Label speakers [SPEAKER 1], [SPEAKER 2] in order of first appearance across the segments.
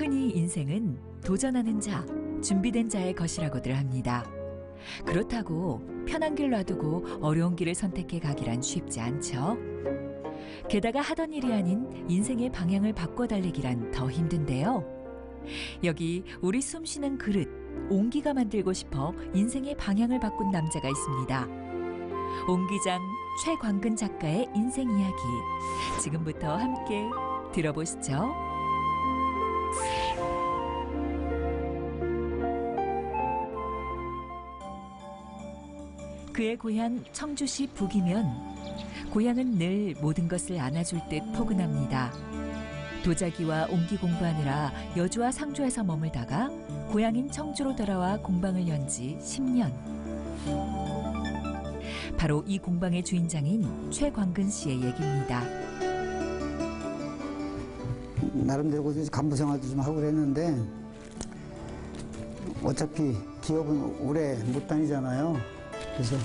[SPEAKER 1] 흔히 인생은 도전하는 자, 준비된 자의 것이라고들 합니다. 그렇다고 편한 길 놔두고 어려운 길을 선택해 가기란 쉽지 않죠. 게다가 하던 일이 아닌 인생의 방향을 바꿔 달리기란 더 힘든데요. 여기 우리 숨쉬는 그릇, 옹기가 만들고 싶어 인생의 방향을 바꾼 남자가 있습니다. 옹기장 최광근 작가의 인생 이야기, 지금부터 함께 들어보시죠. 그의 고향 청주시 북이면 고향은 늘 모든 것을 안아줄 듯 포근합니다. 도자기와 옹기 공부하느라 여주와 상주에서 머물다가 고향인 청주로 돌아와 공방을 연 지 10년. 바로 이 공방의 주인장인 최광근 씨의 얘기입니다.
[SPEAKER 2] 나름대로 간부 생활도 좀 하고 그랬는데 어차피 기업은 오래 못 다니잖아요. 그래서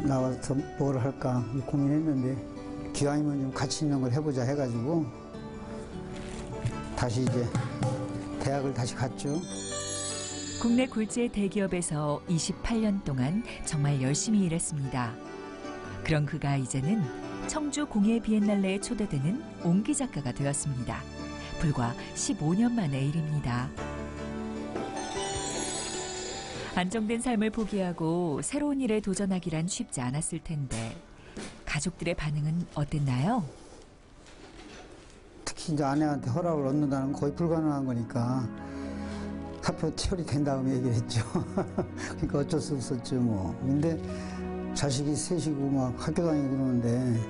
[SPEAKER 2] 나와서 뭘 할까 고민했는데 기왕이면 좀 가치 있는 걸 해보자 해가지고 다시 이제 대학을 다시 갔죠.
[SPEAKER 1] 국내 굴지의 대기업에서 28년 동안 정말 열심히 일했습니다. 그런 그가 이제는 청주 공예 비엔날레에 초대되는 옹기 작가가 되었습니다. 불과 15년 만의 일입니다. 안정된 삶을 포기하고 새로운 일에 도전하기란 쉽지 않았을 텐데 가족들의 반응은 어땠나요?
[SPEAKER 2] 특히 이제 아내한테 허락을 얻는다는 건 거의 불가능한 거니까 사표 처리된 다음에 얘기를 했죠. 그러니까 어쩔 수 없었죠 뭐. 근데 자식이 셋이고 막 학교 다니고 그러는데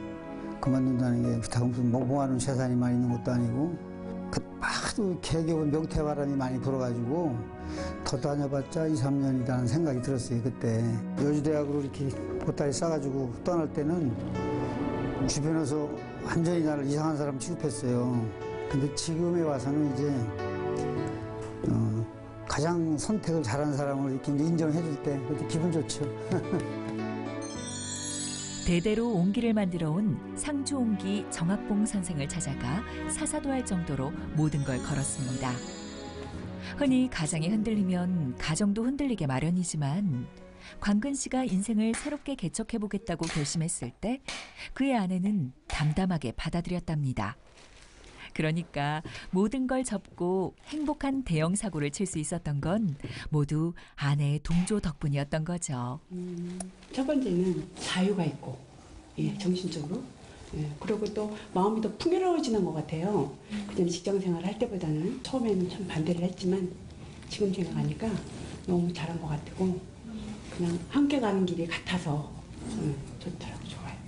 [SPEAKER 2] 그만둔다는 게 그렇다고 무슨 모아놓은 재산이 많이 있는 것도 아니고 하도 개개운 명태바람이 많이 불어가지고 더 다녀봤자 2, 3년이라는 생각이 들었어요. 그때 여주대학으로 이렇게 보따리 싸가지고 떠날 때는 주변에서 완전히 나를 이상한 사람 취급했어요. 근데 지금에 와서는 이제 가장 선택을 잘한 사람을 이렇게 인정해 줄 때 그때 기분 좋죠.
[SPEAKER 1] 대대로 옹기를 만들어 온 상주 옹기 정학봉 선생을 찾아가 사사도 할 정도로 모든 걸 걸었습니다. 흔히 가장이 흔들리면 가정도 흔들리게 마련이지만 광근 씨가 인생을 새롭게 개척해보겠다고 결심했을 때 그의 아내는 담담하게 받아들였답니다. 그러니까 모든 걸 접고 행복한 대형 사고를 칠 수 있었던 건 모두 아내의 동조 덕분이었던 거죠.
[SPEAKER 3] 첫 번째는 자유가 있고, 예, 정신적으로. 예, 그리고 또 마음이 더 풍요로워지는 것 같아요. 그냥 직장 생활 할 때보다는 처음에는 참 반대를 했지만 지금 생각하니까 너무 잘한 것 같고 그냥 함께 가는 길이 같아서 좋더라고요. 좋아요.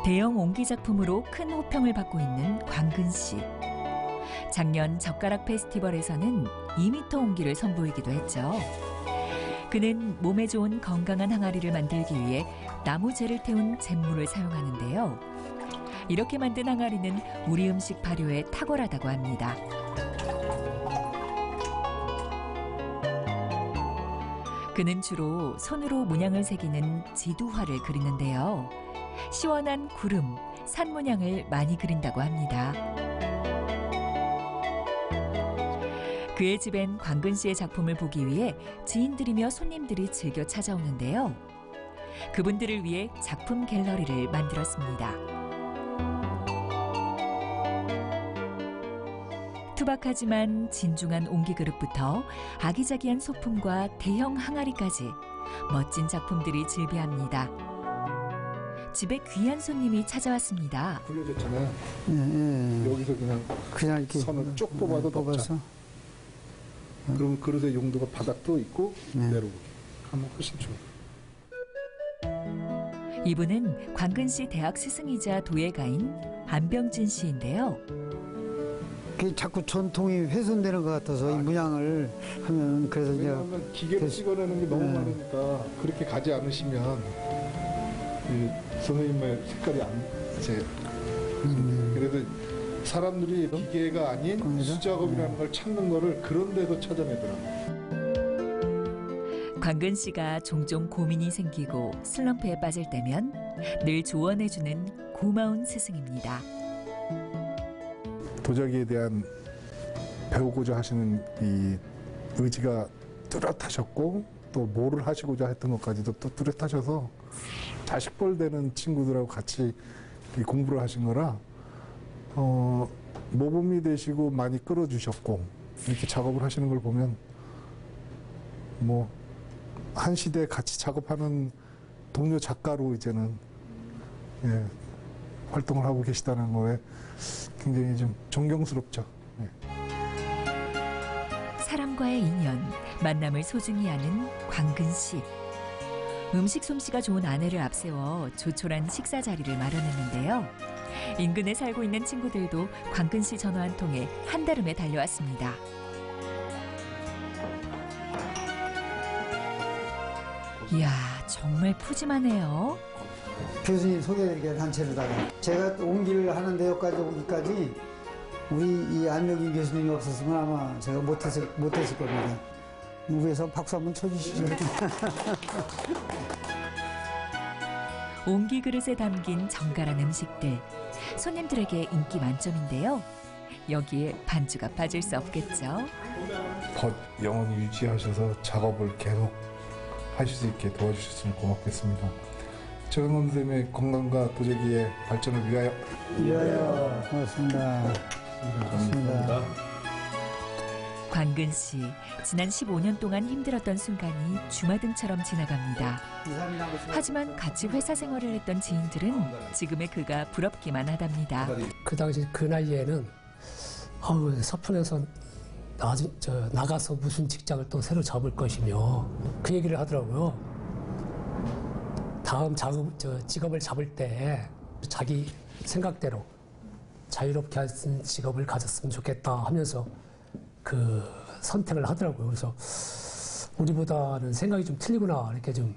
[SPEAKER 1] 대형 옹기 작품으로 큰 호평을 받고 있는 광근 씨. 작년 젓가락 페스티벌에서는 2m 옹기를 선보이기도 했죠. 그는 몸에 좋은 건강한 항아리를 만들기 위해 나무재를 태운 잿물을 사용하는데요. 이렇게 만든 항아리는 우리 음식 발효에 탁월하다고 합니다. 그는 주로 손으로 문양을 새기는 지두화를 그리는데요. 시원한 구름, 산 문양을 많이 그린다고 합니다. 그의 집엔 광근 씨의 작품을 보기 위해 지인들이며 손님들이 즐겨 찾아오는데요. 그분들을 위해 작품 갤러리를 만들었습니다. 투박하지만 진중한 옹기 그릇부터 아기자기한 소품과 대형 항아리까지 멋진 작품들이 즐비합니다. 집에 귀한 손님이 찾아왔습니다.
[SPEAKER 4] 굴려졌잖아요.
[SPEAKER 2] 예.
[SPEAKER 4] 여기서 그냥 이렇게
[SPEAKER 2] 선을
[SPEAKER 4] 쭉 뽑아도
[SPEAKER 2] 뽑아서.
[SPEAKER 4] 그럼 그릇의 용도가 바닥도 있고 내려오고 하면 훨씬 좋아요.
[SPEAKER 1] 이분은 광근 씨 대학 스승이자 도예가인 안병진 씨인데요.
[SPEAKER 2] 그게 자꾸 전통이 훼손되는 것 같아서 이 문양을 하면 그래서 이제
[SPEAKER 4] 왜냐하면 기계로 찍어내는 게 너무 많으니까 그렇게 가지 않으시면 이 선생님의 색깔이 안 제. 그래도 사람들이 기계가 아닌 수작업이라는 걸 찾는 거를 그런 데서 찾아내더라고요.
[SPEAKER 1] 광근 씨가 종종 고민이 생기고 슬럼프에 빠질 때면 늘 조언해주는 고마운 스승입니다.
[SPEAKER 4] 도자기에 대한 배우고자 하시는 이 의지가 뚜렷하셨고 또 뭐를 하시고자 했던 것까지도 또 뚜렷하셔서 자식벌 되는 친구들하고 같이 이 공부를 하신 거라 모범이 되시고 많이 끌어주셨고 이렇게 작업을 하시는 걸 보면 뭐 한 시대에 같이 작업하는 동료 작가로 이제는 예, 활동을 하고 계시다는 거에 굉장히 좀 존경스럽죠. 예.
[SPEAKER 1] 사람과의 인연, 만남을 소중히 하는 광근 씨. 음식 솜씨가 좋은 아내를 앞세워 조촐한 식사 자리를 마련했는데요. 인근에 살고 있는 친구들도 광근 씨 전화 한 통에 한달음에 달려왔습니다. 이야, 정말 푸짐하네요.
[SPEAKER 2] 교수님 소개해드릴게요, 단체로다가. 제가 또 옹기를 하는데 여기까지 오기까지 우리 이 안명희 교수님이 없었으면 아마 제가 못했을 겁니다. 위에서 박수 한번 쳐주시죠.
[SPEAKER 1] 옹기 그릇에 담긴 정갈한 음식들. 손님들에게 인기 만점인데요. 여기에 반주가 빠질 수 없겠죠.
[SPEAKER 4] 더 영원히 유지하셔서 작업을 계속 하실 수 있게 도와주셨으면 고맙겠습니다. 최강원 선생님의 건강과 도자기의 발전을 위하여.
[SPEAKER 2] 위하여. 고맙습니다. 고맙습니다.
[SPEAKER 1] 광근 씨, 지난 15년 동안 힘들었던 순간이 주마등처럼 지나갑니다. 하지만 같이 회사 생활을 했던 지인들은 지금의 그가 부럽기만 하답니다.
[SPEAKER 5] 그 당시 그 나이에는 서편에서 나가서 무슨 직장을 또 새로 잡을 것이며 그 얘기를 하더라고요. 다음 직업을 잡을 때 자기 생각대로 자유롭게 할 수 있는 직업을 가졌으면 좋겠다 하면서 그 선택을 하더라고요. 그래서 우리보다는 생각이 좀 틀리구나 이렇게 좀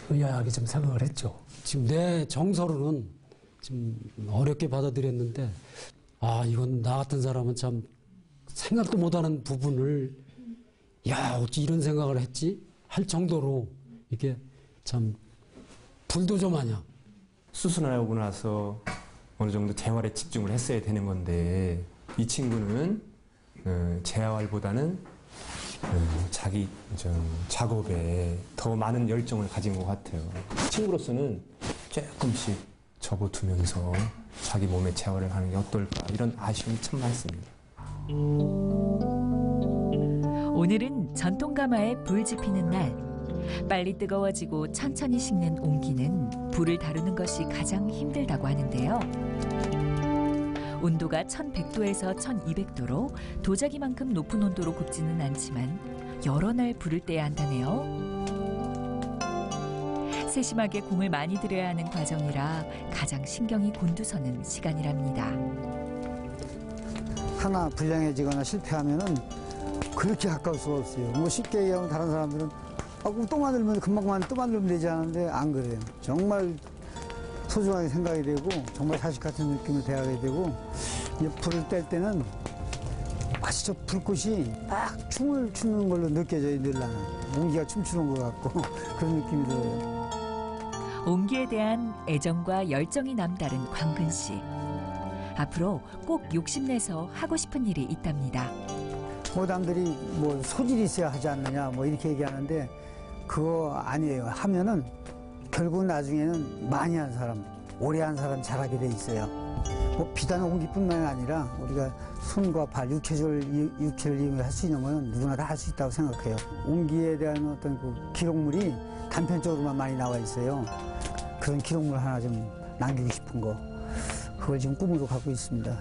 [SPEAKER 5] 의아하게 좀 생각을 했죠.
[SPEAKER 6] 지금 내 정서로는 지금 어렵게 받아들였는데 이건 나 같은 사람은 참 생각도 못하는 부분을 어찌 이런 생각을 했지? 할 정도로 이게 참 불도저 마냥.
[SPEAKER 7] 수술하고 나서 어느 정도 재활에 집중을 했어야 되는 건데 이 친구는 재활보다는 자기 작업에 더 많은 열정을 가진 것 같아요. 친구로서는 조금씩 접어두면서 자기 몸의 재활을 하는 게 어떨까 이런 아쉬움이 참 많습니다.
[SPEAKER 1] 오늘은 전통 가마에 불 지피는 날. 빨리 뜨거워지고 천천히 식는 옹기는 불을 다루는 것이 가장 힘들다고 하는데요. 온도가 1100도에서 1200도로 도자기만큼 높은 온도로 굽지는 않지만 여러 날 불을 떼야 한다네요. 세심하게 공을 많이 들여야 하는 과정이라 가장 신경이 곤두서는 시간이랍니다.
[SPEAKER 2] 하나 불량해지거나 실패하면은 그렇게 가까울 수가 없어요. 뭐 쉽게 얘기하면 다른 사람들은 그럼 또 만들면 금방 또 만들면 되지 않은데 안 그래요. 정말 소중하게 생각이 되고 정말 자식 같은 느낌을 대하게 되고 이제 불을 뗄 때는 마치 저 불꽃이 막 춤을 추는 걸로 느껴져요. 늘 나는 옹기가 춤추는 것 같고 그런 느낌이 들어요.
[SPEAKER 1] 옹기에 대한 애정과 열정이 남다른 광근 씨. 앞으로 꼭 욕심내서 하고 싶은 일이 있답니다.
[SPEAKER 2] 모담들이 뭐 소질이 있어야 하지 않느냐 뭐 이렇게 얘기하는데 그거 아니에요. 하면은 결국 나중에는 많이 한 사람, 오래 한 사람 잘하게 돼 있어요. 뭐 비단 옹기뿐만 아니라 우리가 손과 발, 육체를 이용해 할 수 있는 거는 누구나 다 할 수 있다고 생각해요. 옹기에 대한 어떤 그 기록물이 단편적으로만 많이 나와 있어요. 그런 기록물 하나 좀 남기고 싶은 거, 그걸 지금 꿈으로 갖고 있습니다.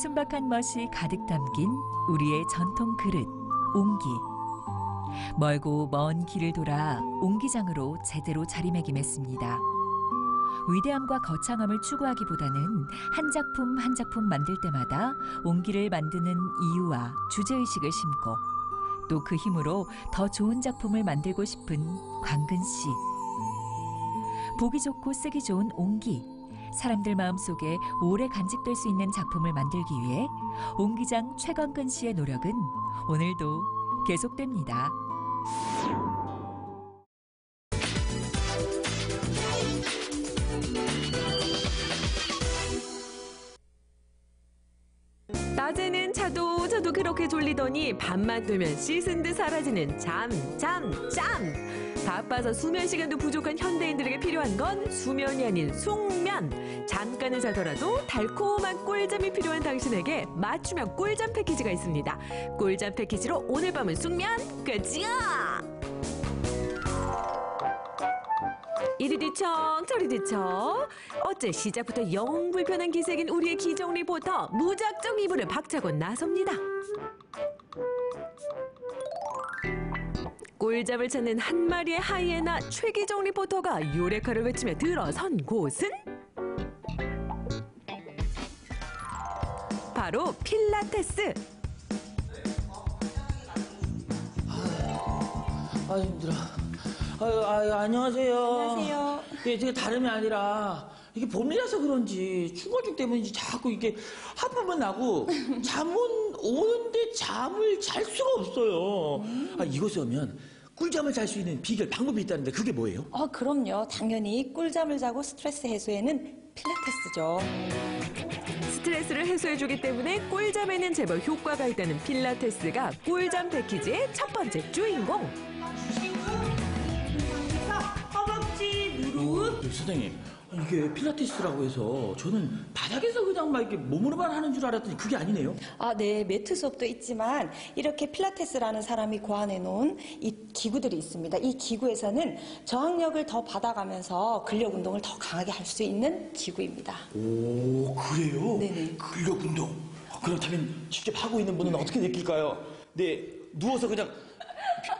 [SPEAKER 1] 순박한 멋이 가득 담긴 우리의 전통 그릇, 옹기. 멀고 먼 길을 돌아 옹기장으로 제대로 자리매김했습니다. 위대함과 거창함을 추구하기보다는 한 작품 한 작품 만들 때마다 옹기를 만드는 이유와 주제의식을 심고 또 그 힘으로 더 좋은 작품을 만들고 싶은 광근 씨. 보기 좋고 쓰기 좋은 옹기. 사람들 마음속에 오래 간직될 수 있는 작품을 만들기 위해 옹기장 최광근 씨의 노력은 오늘도 계속됩니다.
[SPEAKER 8] 낮에는 자도 그렇게 졸리더니 밤만 되면 씻은 듯 사라지는 잠. 바빠서 수면 시간도 부족한 현대인들에게 필요한 건 수면이 아닌 숙면. 잠깐은 자더라도 달콤한 꿀잠이 필요한 당신에게 맞춤형 꿀잠 패키지가 있습니다. 꿀잠 패키지로 오늘 밤은 숙면 끝이야! 이리 뒤척 저리 뒤척. 어째 시작부터 영 불편한 기색인 우리의 기정 리포터 무작정 이불을 박차고 나섭니다. 꿀잠을 찾는 한 마리의 하이에나 최기정 리포터가 요레카를 외치며 들어선 곳은 바로 필라테스.
[SPEAKER 9] 아 힘들어. 안녕하세요.
[SPEAKER 10] 안녕하세요.
[SPEAKER 9] 예, 제가 다름이 아니라 이게 봄이라서 그런지 충곤증 때문인지 자꾸 이게 하품은 나고 잠은 오는데 잠을 잘 수가 없어요. 이곳에 오면 꿀잠을 잘 수 있는 비결 방법이 있다는데 그게 뭐예요?
[SPEAKER 10] 그럼요. 당연히 꿀잠을 자고 스트레스 해소에는 필라테스죠.
[SPEAKER 8] 스트레스를 해소해주기 때문에 꿀잠에는 제법 효과가 있다는 필라테스가 꿀잠 패키지의 첫 번째 주인공.
[SPEAKER 10] 허벅지 무릎.
[SPEAKER 9] 선생님, 이게 필라테스라고 해서 저는 바닥에서 그냥 막 이렇게 몸으로만 하는 줄 알았더니 그게 아니네요.
[SPEAKER 10] 네. 매트 수업도 있지만 이렇게 필라테스라는 사람이 고안해 놓은 이 기구들이 있습니다. 이 기구에서는 저항력을 더 받아가면서 근력 운동을 더 강하게 할 수 있는 기구입니다.
[SPEAKER 9] 오, 그래요?
[SPEAKER 10] 네네.
[SPEAKER 9] 근력 운동. 그렇다면 직접 하고 있는 분은 어떻게 느낄까요? 네, 누워서 그냥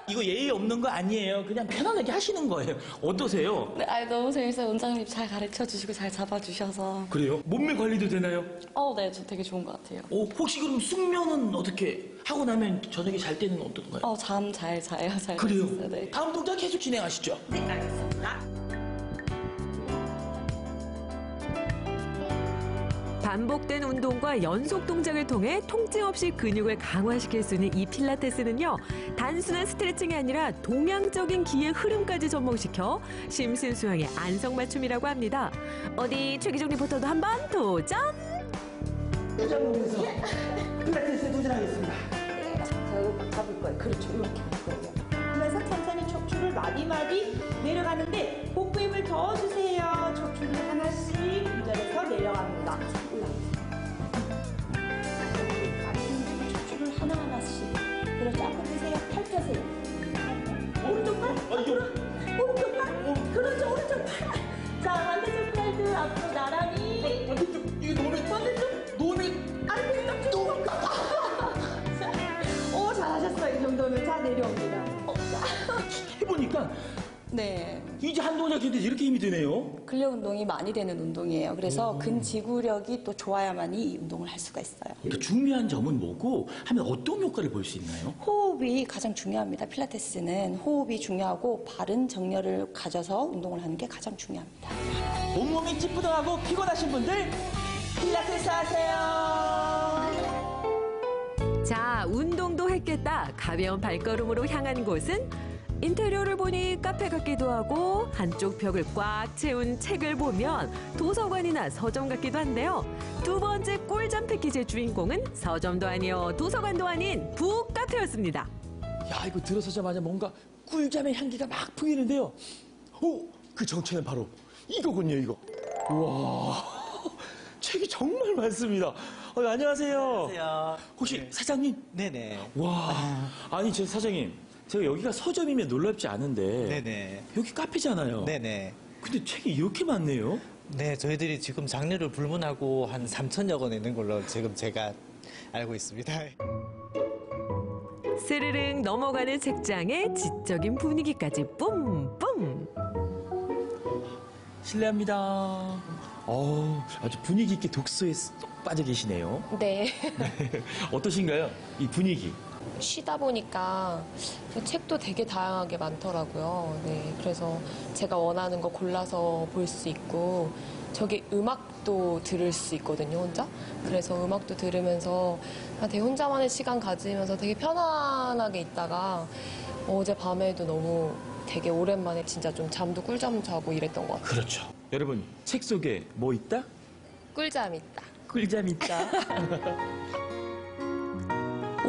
[SPEAKER 9] 이거 예의 없는 거 아니에요. 그냥 편안하게 하시는 거예요. 어떠세요?
[SPEAKER 11] 네, 너무 재밌어요. 원장님 잘 가르쳐 주시고 잘 잡아주셔서.
[SPEAKER 9] 그래요? 몸매 관리도 되나요?
[SPEAKER 11] 네, 저 되게 좋은 것 같아요.
[SPEAKER 9] 혹시 그럼 숙면은 어떻게 하고 나면 저녁에 잘 때는 어떤가요?
[SPEAKER 11] 잠 잘 자요. 잘
[SPEAKER 9] 그래요?
[SPEAKER 11] 잤어요, 네.
[SPEAKER 9] 다음 동작 계속 진행하시죠.
[SPEAKER 10] 네, 알겠습니다.
[SPEAKER 8] 반복된 운동과 연속 동작을 통해 통증 없이 근육을 강화시킬 수 있는 이 필라테스는요, 단순한 스트레칭이 아니라 동양적인 기의 흐름까지 접목시켜 심신수양의 안성맞춤이라고 합니다. 어디 최기정 리포터도 한번 도전!
[SPEAKER 9] 회장님께서 필라테스에 도전하겠습니다.
[SPEAKER 10] 자, 잡을 거예요. 그렇죠. 이렇게 할 거예요. 그러면서 천천히 척추를 마디마디 내려가는데 복부 힘을 더 주세요. 척추를 하나씩 운전해서 내려갑니다. 올라가세요. 척추를 하나하나씩. 그렇죠. 앞으로 드세요. 펼쳐세요. 오른쪽 팔. 오른쪽 팔. 그렇죠. 오른쪽 팔. 자, 반대쪽 팔도 앞으로 나란히.
[SPEAKER 9] 반대쪽, 이게
[SPEAKER 10] 반대쪽.
[SPEAKER 9] 노면.
[SPEAKER 10] 아래쪽 쭉. 오, 잘하셨어요. 이 정도면. 자, 내려옵니다.
[SPEAKER 9] 해보니까
[SPEAKER 11] 네.
[SPEAKER 9] 이제 한 동작인데 이렇게 힘이 드네요.
[SPEAKER 11] 근력 운동이 많이 되는 운동이에요. 그래서 근지구력이 또 좋아야만이 이 운동을 할 수가 있어요.
[SPEAKER 9] 그러니까 중요한 점은 뭐고 하면 어떤 효과를 볼 수 있나요?
[SPEAKER 11] 호흡이 가장 중요합니다. 필라테스는 호흡이 중요하고 바른 정렬을 가져서 운동을 하는 게 가장 중요합니다.
[SPEAKER 9] 온몸이 찌뿌둥하고 피곤하신 분들 필라테스 하세요.
[SPEAKER 8] 자, 운동도 했겠다. 가벼운 발걸음으로 향한 곳은 인테리어를 보니 카페 같기도 하고 한쪽 벽을 꽉 채운 책을 보면 도서관이나 서점 같기도 한데요. 두 번째 꿀잠 패키지의 주인공은 서점도 아니요 도서관도 아닌 북카페였습니다.
[SPEAKER 9] 야, 이거 들어서자마자 뭔가 꿀잠의 향기가 막 풍기는데요. 그 정체는 바로 이거군요, 이거. 우와, 책이 정말 많습니다. 안녕하세요.
[SPEAKER 12] 안녕하세요.
[SPEAKER 9] 혹시
[SPEAKER 12] 네.
[SPEAKER 9] 사장님?
[SPEAKER 12] 네네.
[SPEAKER 9] 와, 아니 저 사장님, 제가 여기가 서점이면 놀랍지 않은데
[SPEAKER 12] 네네.
[SPEAKER 9] 여기 카페잖아요.
[SPEAKER 12] 네네.
[SPEAKER 9] 근데 책이 이렇게 많네요.
[SPEAKER 12] 네, 저희들이 지금 장르를 불문하고 한 3,000여 권 있는 걸로 지금 제가 알고 있습니다.
[SPEAKER 8] 스르륵 넘어가는 책장에 지적인 분위기까지 뿜뿜.
[SPEAKER 9] 실례합니다. 아주 분위기 있게 독서에 쏙 빠져 계시네요.
[SPEAKER 11] 네.
[SPEAKER 9] 어떠신가요? 이 분위기.
[SPEAKER 11] 쉬다 보니까 책도 되게 다양하게 많더라고요. 네. 그래서 제가 원하는 거 골라서 볼 수 있고, 저기 음악도 들을 수 있거든요, 혼자. 그래서 음악도 들으면서 되게 혼자만의 시간 가지면서 되게 편안하게 있다가 어제 밤에도 너무 되게 오랜만에 진짜 좀 잠도 꿀잠 자고 이랬던 것 같아요.
[SPEAKER 9] 그렇죠. 여러분, 책 속에 뭐 있다?
[SPEAKER 11] 꿀잠 있다.
[SPEAKER 9] 꿀잠 있다.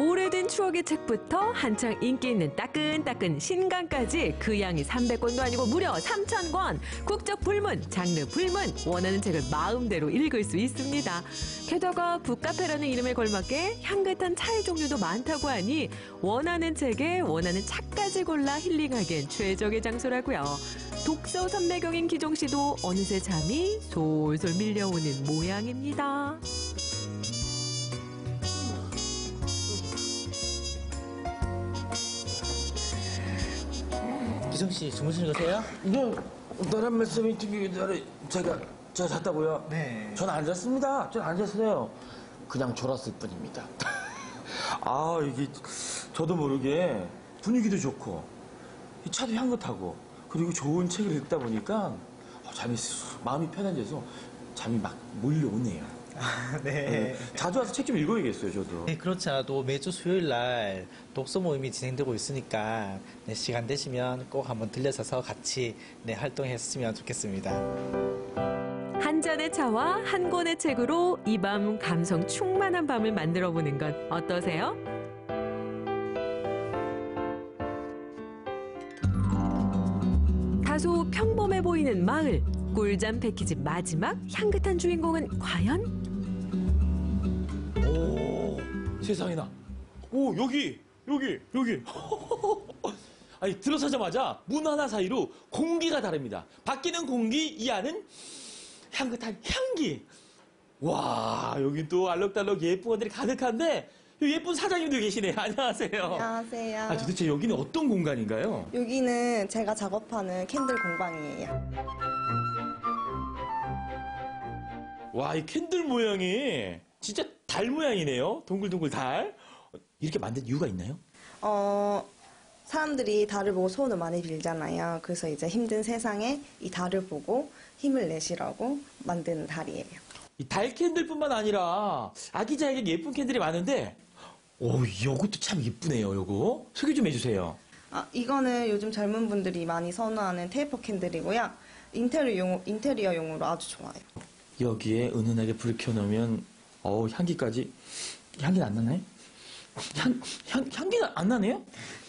[SPEAKER 8] 오래된 추억의 책부터 한창 인기 있는 따끈따끈 신간까지 그 양이 300권도 아니고 무려 3,000권. 국적 불문, 장르 불문, 원하는 책을 마음대로 읽을 수 있습니다. 게다가 북카페라는 이름에 걸맞게 향긋한 차의 종류도 많다고 하니 원하는 책에 원하는 차까지 골라 힐링하기엔 최적의 장소라고요. 독서 삼매경인 기종 씨도 어느새 잠이 솔솔 밀려오는 모양입니다.
[SPEAKER 9] 기성 씨 주무시는 거세요? 네, 다른 말씀이 드리기 전에 제가 잤다고요?
[SPEAKER 12] 네.
[SPEAKER 9] 전 안 잤습니다. 전 안 잤어요. 그냥 졸았을 뿐입니다. 아, 이게 저도 모르게 분위기도 좋고 이 차도 향긋하고 그리고 좋은 책을 읽다 보니까 잠이 마음이 편해져서 잠이 막 몰려오네요.
[SPEAKER 12] 네.
[SPEAKER 9] 자주 와서 책 좀 읽어야겠어요, 저도.
[SPEAKER 12] 네, 그렇지 않아도 매주 수요일 날 독서 모임이 진행되고 있으니까 네, 시간 되시면 꼭 한번 들려서서 같이 네, 활동했으면 좋겠습니다.
[SPEAKER 8] 한 잔의 차와 한 권의 책으로 이 밤 감성 충만한 밤을 만들어 보는 건 어떠세요? 다소 평범해 보이는 마을, 꿀잠 패키지 마지막 향긋한 주인공은 과연?
[SPEAKER 9] 오, 세상에나. 오, 여기. 아니, 들어서자마자 문 하나 사이로 공기가 다릅니다. 바뀌는 공기, 이 안은 향긋한 향기. 와, 여기 또 알록달록 예쁜 것들이 가득한데 예쁜 사장님도 계시네요. 안녕하세요.
[SPEAKER 13] 안녕하세요.
[SPEAKER 9] 아, 도대체 여기는 어떤 공간인가요?
[SPEAKER 13] 여기는 제가 작업하는 캔들 공방이에요.
[SPEAKER 9] 와, 이 캔들 모양이 진짜 달 모양이네요. 동글동글 달. 이렇게 만든 이유가 있나요?
[SPEAKER 13] 사람들이 달을 보고 소원을 많이 빌잖아요. 그래서 이제 힘든 세상에 이 달을 보고 힘을 내시라고 만든 달이에요.
[SPEAKER 9] 이 달 캔들뿐만 아니라 아기자기하게 예쁜 캔들이 많은데, 오, 요것도 참 예쁘네요, 요거. 소개 좀 해주세요.
[SPEAKER 13] 아, 이거는 요즘 젊은 분들이 많이 선호하는 테이프 캔들이고요. 인테리어용으로 아주 좋아요.
[SPEAKER 9] 여기에 은은하게 불을 켜놓으면, 향기까지. 향기는 안 나나요? 향기는 안 나네요?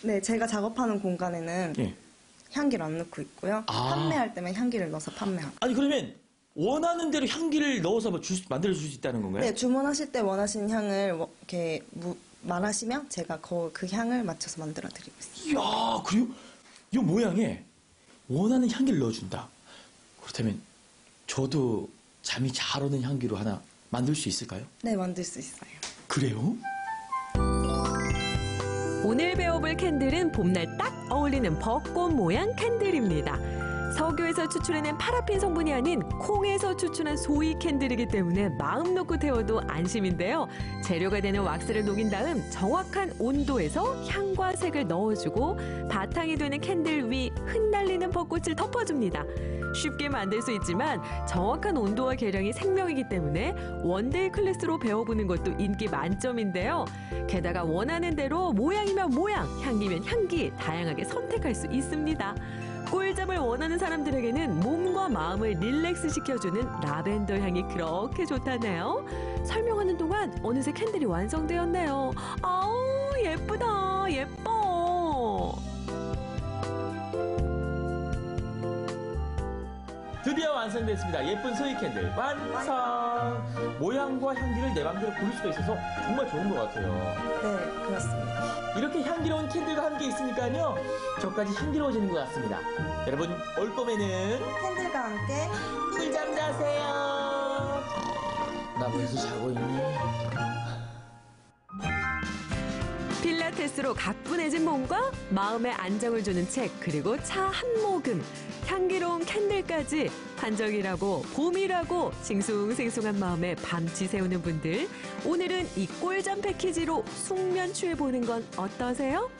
[SPEAKER 13] 네, 제가 작업하는 공간에는
[SPEAKER 9] 예.
[SPEAKER 13] 향기를 안 넣고 있고요. 판매할 때만 향기를 넣어서 판매하고.
[SPEAKER 9] 아니, 그러면 원하는 대로 향기를 넣어서 만들어줄 수 있다는 건가요?
[SPEAKER 13] 네, 주문하실 때 원하시는 향을 이렇게 말하시면 제가 그 향을 맞춰서 만들어 드리고 있어요.
[SPEAKER 9] 이야, 그리고 이 모양에 원하는 향기를 넣어준다. 그렇다면 저도 잠이 잘 오는 향기로 하나 만들 수 있을까요?
[SPEAKER 13] 네, 만들 수 있어요.
[SPEAKER 9] 그래요?
[SPEAKER 8] 오늘 배워볼 캔들은 봄날 딱 어울리는 벚꽃 모양 캔들입니다. 석유에서 추출해낸 파라핀 성분이 아닌 콩에서 추출한 소이 캔들이기 때문에 마음 놓고 태워도 안심인데요. 재료가 되는 왁스를 녹인 다음 정확한 온도에서 향과 색을 넣어주고 바탕이 되는 캔들 위 흩날리는 벚꽃을 덮어줍니다. 쉽게 만들 수 있지만 정확한 온도와 계량이 생명이기 때문에 원데이 클래스로 배워보는 것도 인기 만점인데요. 게다가 원하는 대로 모양이면 모양, 향기면 향기 다양하게 선택할 수 있습니다. 꿀잠을 원하는 사람들에게는 몸과 마음을 릴렉스 시켜주는 라벤더 향이 그렇게 좋다네요. 설명하는 동안 어느새 캔들이 완성되었네요. 아우, 예쁘다, 예뻐.
[SPEAKER 9] 드디어 완성됐습니다. 예쁜 소이 캔들 완성! 모양과 향기를 내 맘대로 고를 수가 있어서 정말 좋은 것 같아요.
[SPEAKER 13] 네, 그렇습니다.
[SPEAKER 9] 이렇게 향기로운 캔들과 함께 있으니까요. 저까지 향기로워지는 것 같습니다. 여러분, 올봄에는
[SPEAKER 13] 캔들과 함께
[SPEAKER 9] 꿀잠 자세요. 나 벌써 자고 있니?
[SPEAKER 8] 필라테스로 가뿐해진 몸과 마음의 안정을 주는 책, 그리고 차 한 모금, 향기로운 캔들까지 한정이라고 봄이라고 싱숭생숭한 마음에 밤치 세우는 분들, 오늘은 이 꿀잠 패키지로 숙면 취해보는 건 어떠세요?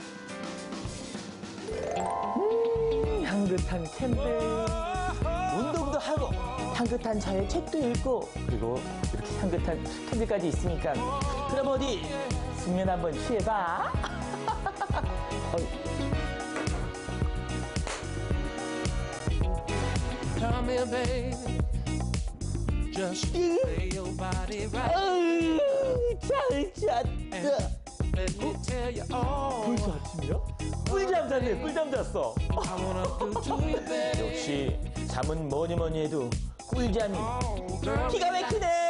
[SPEAKER 9] 향긋한 캔들, 운동도 하고 향긋한 차에 책도 읽고 그리고 이렇게 향긋한 캔들까지 있으니까 그럼 어디 숙면 한번 취해봐.
[SPEAKER 14] Come here, baby. Just lay your body right.
[SPEAKER 9] 잘 잤다.
[SPEAKER 14] Let me tell you all.
[SPEAKER 9] 벌써 아침이야? 꿀잠 자네, 꿀잠 잤어.
[SPEAKER 14] I wanna do to you, baby.
[SPEAKER 9] 역시 잠은 뭐니 해도 꿀잠이 기가 막히네.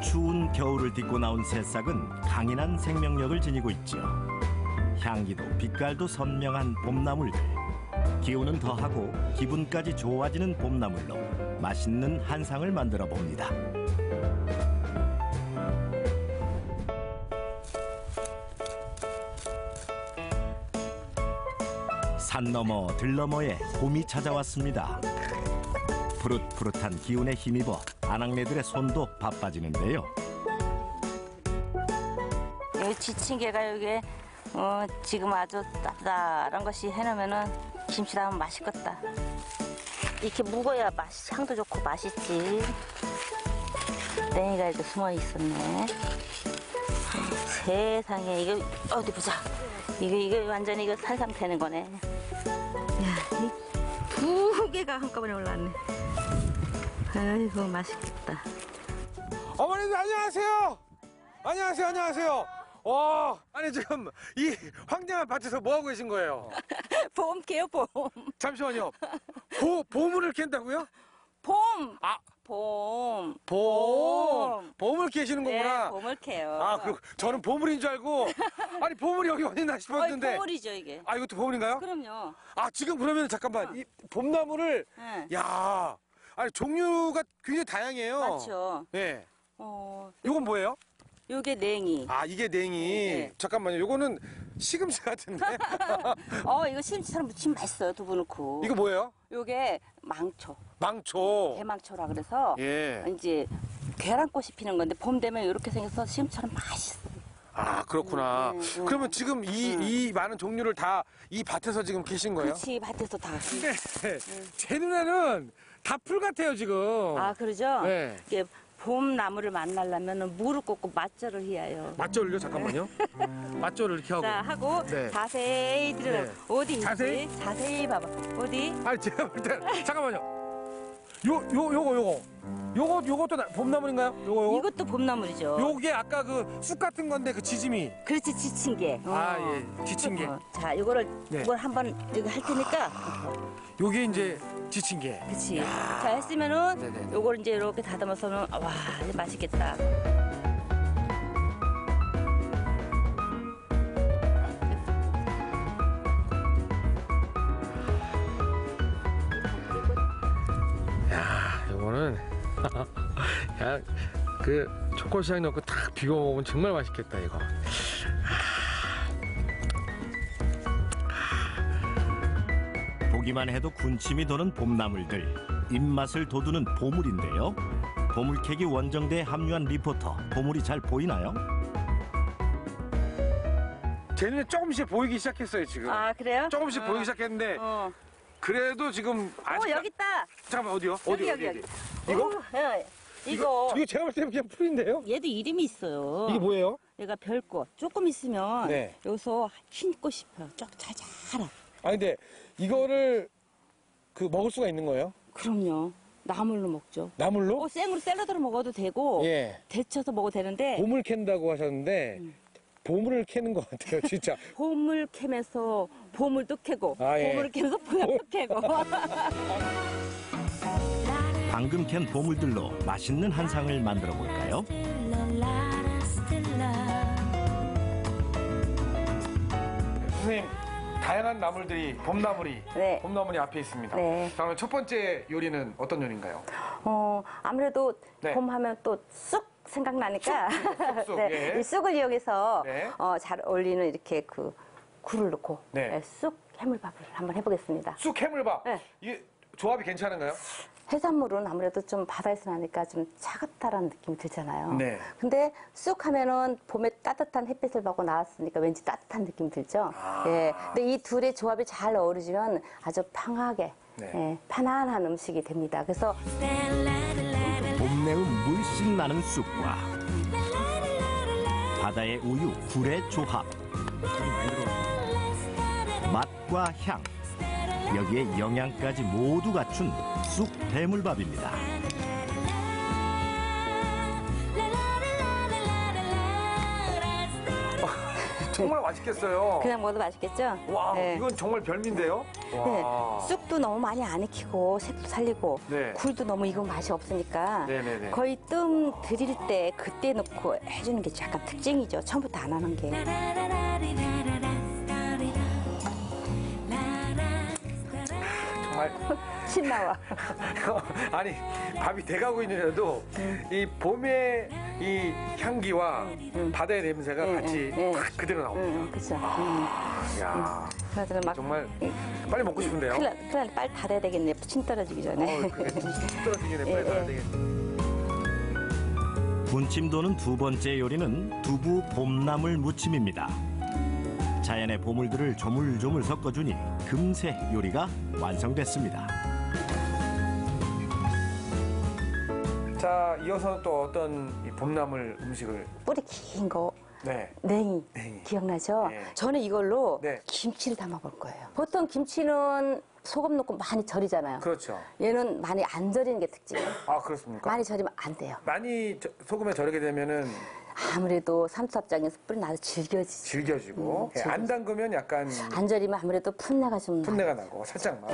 [SPEAKER 15] 추운 겨울을 딛고 나온 새싹은 강인한 생명력을 지니고 있죠. 향기도 빛깔도 선명한 봄나물들. 기운은 더하고 기분까지 좋아지는 봄나물로 맛있는 한상을 만들어 봅니다. 산 너머 들 너머에 봄이 찾아왔습니다. 푸릇푸릇한 기운에 힘입어 아낙네들의 손도 바빠지는데요.
[SPEAKER 16] 여기 지친개가 여기 지금 아주 따뜻한 것이 해놓으면은 김치 담으면 맛있겠다. 이렇게 묵어야 향도 좋고 맛있지. 땡이가 이렇게 숨어 있었네. 세상에 이거 어디 보자. 이거 완전히 이거 살삼 되는 거네. 야, 이 두 개가 한꺼번에 올라왔네. 아이고 맛있겠다.
[SPEAKER 17] 어머니들 안녕하세요. 안녕하세요. 와, 아니 지금 이 황량한 밭에서 뭐 하고 계신 거예요?
[SPEAKER 16] 봄 캐요, 봄.
[SPEAKER 17] 잠시만요. 봄을 캔다고요?
[SPEAKER 16] 봄.
[SPEAKER 17] 아,
[SPEAKER 16] 봄.
[SPEAKER 17] 봄을 캐시는 거구나.
[SPEAKER 16] 네, 봄을 캐요.
[SPEAKER 17] 아, 저는 보물인 줄 알고. 아니 보물이 여기 어디 있나 싶었는데.
[SPEAKER 16] 보물이죠 이게.
[SPEAKER 17] 아, 이것도 보물인가요?
[SPEAKER 16] 그럼요.
[SPEAKER 17] 아, 지금 그러면 잠깐만 이 봄나무를.
[SPEAKER 16] 네.
[SPEAKER 17] 야, 아니 종류가 굉장히 다양해요.
[SPEAKER 16] 맞죠.
[SPEAKER 17] 네. 이건 뭐예요?
[SPEAKER 16] 요게 냉이.
[SPEAKER 17] 아, 이게 냉이.
[SPEAKER 16] 네.
[SPEAKER 17] 잠깐만요. 요거는 시금치 같은데.
[SPEAKER 16] 이거 시금치처럼 무치면 맛있어요. 두부 넣고.
[SPEAKER 17] 이거 뭐예요?
[SPEAKER 16] 요게 망초.
[SPEAKER 17] 망초.
[SPEAKER 16] 대망초라 그래서
[SPEAKER 17] 예.
[SPEAKER 16] 이제 계란꽃이 피는 건데 봄 되면 이렇게 생겨서 시금치처럼 맛있어.
[SPEAKER 17] 아, 그렇구나. 그러면 지금 이 많은 종류를 다 이 밭에서 지금 계신 거예요?
[SPEAKER 16] 그렇지, 밭에서 다.
[SPEAKER 17] 근데 제 눈에는 다 풀 같아요, 지금.
[SPEAKER 16] 아, 그러죠?
[SPEAKER 17] 네.
[SPEAKER 16] 이게 봄 나무를 만나려면 무릎 꿇고 맞절을 해야 해요.
[SPEAKER 17] 맞절을요? 잠깐만요. 맞절을 이렇게 하고.
[SPEAKER 16] 자, 하고
[SPEAKER 17] 네.
[SPEAKER 16] 자세히 들여다.
[SPEAKER 17] 네.
[SPEAKER 16] 어디 있지?
[SPEAKER 17] 자세히?
[SPEAKER 16] 자세히 봐봐. 어디?
[SPEAKER 17] 아니, 제가 볼 때, 잠깐만요. 요것도 봄나물인가요? 요거?
[SPEAKER 16] 이것도 봄나물이죠.
[SPEAKER 17] 요게 아까 그 쑥 같은 건데 그 지짐이.
[SPEAKER 16] 그렇지, 지친개.
[SPEAKER 17] 아, 예. 지친개.
[SPEAKER 16] 자, 이거를
[SPEAKER 17] 네.
[SPEAKER 16] 이걸 한번 여기 할 테니까.
[SPEAKER 17] 요게 이제 지친개.
[SPEAKER 16] 그렇지. 자, 했으면은
[SPEAKER 17] 네네.
[SPEAKER 16] 요걸 이제 이렇게 다듬어서는 와, 이제 맛있겠다.
[SPEAKER 17] 이거는 그냥 그 초코시향 넣고 딱 비벼 먹으면 정말 맛있겠다 이거.
[SPEAKER 15] 보기만 해도 군침이 도는 봄나물들, 입맛을 돋우는 보물인데요. 보물캐기 원정대에 합류한 리포터, 보물이 잘 보이나요?
[SPEAKER 17] 제 눈에 조금씩 보이기 시작했어요 지금.
[SPEAKER 16] 아, 그래요?
[SPEAKER 17] 조금씩 보이기 시작했는데 그래도 지금 아직.
[SPEAKER 16] 여기 있다.
[SPEAKER 17] 잠깐만, 어디요?
[SPEAKER 16] 여기.
[SPEAKER 17] 이거?
[SPEAKER 16] 이거
[SPEAKER 17] 제가 볼 때는 그냥 풀인데요?
[SPEAKER 16] 얘도 이름이 있어요.
[SPEAKER 17] 이게 뭐예요?
[SPEAKER 16] 얘가 별꽃. 조금 있으면
[SPEAKER 17] 네.
[SPEAKER 16] 여기서 흰 꽃이 펴요. 쫙 자잘하.
[SPEAKER 17] 아, 근데 이거를 먹을 수가 있는 거예요?
[SPEAKER 16] 그럼요. 나물로 먹죠.
[SPEAKER 17] 나물로?
[SPEAKER 16] 생으로 샐러드로 먹어도 되고
[SPEAKER 17] 예.
[SPEAKER 16] 데쳐서 먹어도 되는데
[SPEAKER 17] 봄을 캔다고 하셨는데 보물을 캐는 것 같아요, 진짜.
[SPEAKER 16] 봄을 캐면서 보물도 캐고
[SPEAKER 17] 예.
[SPEAKER 16] 보물을 캐면서 보약도 캐고.
[SPEAKER 15] 방금 캔 보물들로 맛있는 한상을 만들어 볼까요?
[SPEAKER 17] 선생님, 다양한 나물들이 봄나물이 앞에 있습니다.
[SPEAKER 16] 네.
[SPEAKER 17] 그러면 첫 번째 요리는 어떤 요리인가요?
[SPEAKER 16] 아무래도
[SPEAKER 17] 네.
[SPEAKER 16] 봄 하면 또 쑥 생각나니까
[SPEAKER 17] 쑥,
[SPEAKER 16] 네,
[SPEAKER 17] 예.
[SPEAKER 16] 이 쑥을 이용해서
[SPEAKER 17] 네.
[SPEAKER 16] 잘 어울리는 이렇게 그 굴을 넣고
[SPEAKER 17] 네.
[SPEAKER 16] 쑥 해물밥을 한번 해보겠습니다.
[SPEAKER 17] 쑥 해물밥.
[SPEAKER 16] 네.
[SPEAKER 17] 이게 조합이 괜찮은가요?
[SPEAKER 16] 해산물은 아무래도 좀 바다에서 나니까 좀 차갑다라는 느낌이 들잖아요.
[SPEAKER 17] 네.
[SPEAKER 16] 근데 쑥 하면은 봄에 따뜻한 햇빛을 받고 나왔으니까 왠지 따뜻한 느낌이 들죠. 예. 근데 이 둘의 조합이 잘 어우러지면 아주 평하게, 편안한 음식이 됩니다. 그래서
[SPEAKER 15] 봄내음 물씬 나는 쑥과 바다의 우유, 굴의 조합. 맛과 향, 여기에 영양까지 모두 갖춘 쑥 해물밥입니다.
[SPEAKER 17] 정말 맛있겠어요.
[SPEAKER 16] 그냥 먹어도 맛있겠죠?
[SPEAKER 17] 와,
[SPEAKER 16] 네.
[SPEAKER 17] 이건 정말 별미인데요?
[SPEAKER 16] 네.
[SPEAKER 17] 와.
[SPEAKER 16] 쑥도 너무 많이 안 익히고 색도 살리고
[SPEAKER 17] 네.
[SPEAKER 16] 굴도 너무 익으면 맛이 없으니까
[SPEAKER 17] 네네네.
[SPEAKER 16] 거의 뜸 들일 때 그때 넣고 해주는 게 약간 특징이죠. 처음부터 안 하는 게.
[SPEAKER 17] 정말
[SPEAKER 16] 신나와.
[SPEAKER 17] 아니 밥이 돼가고 있는데도 이 봄의 이 향기와 바다의 냄새가 같이 딱 그대로 나옵니다.
[SPEAKER 16] 그렇죠.
[SPEAKER 17] 야,
[SPEAKER 16] 그래서 막
[SPEAKER 17] 정말 빨리 먹고 싶은데요.
[SPEAKER 16] 큰일 날 빨리 닫아야 되겠네. 침 떨어지기 전에.
[SPEAKER 17] 그래, 침 떨어지기 전에 빨리 닫아야 되겠네.
[SPEAKER 15] 군침 도는 두 번째 요리는 두부 봄나물 무침입니다. 자연의 보물들을 조물조물 섞어주니 금세 요리가 완성됐습니다.
[SPEAKER 17] 자, 이어서 또 어떤 이 봄나물 음식을
[SPEAKER 16] 뿌리 긴 거.
[SPEAKER 17] 네.
[SPEAKER 16] 냉이. 기억나죠?
[SPEAKER 17] 네.
[SPEAKER 16] 저는 이걸로
[SPEAKER 17] 네.
[SPEAKER 16] 김치를 담아볼 거예요. 보통 김치는 소금 넣고 많이 절이잖아요.
[SPEAKER 17] 그렇죠.
[SPEAKER 16] 얘는 많이 안 절이는 게 특징이에요.
[SPEAKER 17] 아, 그렇습니까?
[SPEAKER 16] 많이 절이면 안 돼요.
[SPEAKER 17] 많이 소금에 절이게 되면은
[SPEAKER 16] 아무래도 삼투압장에서 뿌리 나서 질겨지죠.
[SPEAKER 17] 질겨지고 예, 안 담그면 약간
[SPEAKER 16] 안 절이면 아무래도 풋내가 좀
[SPEAKER 17] 풋내가 나고 살짝만.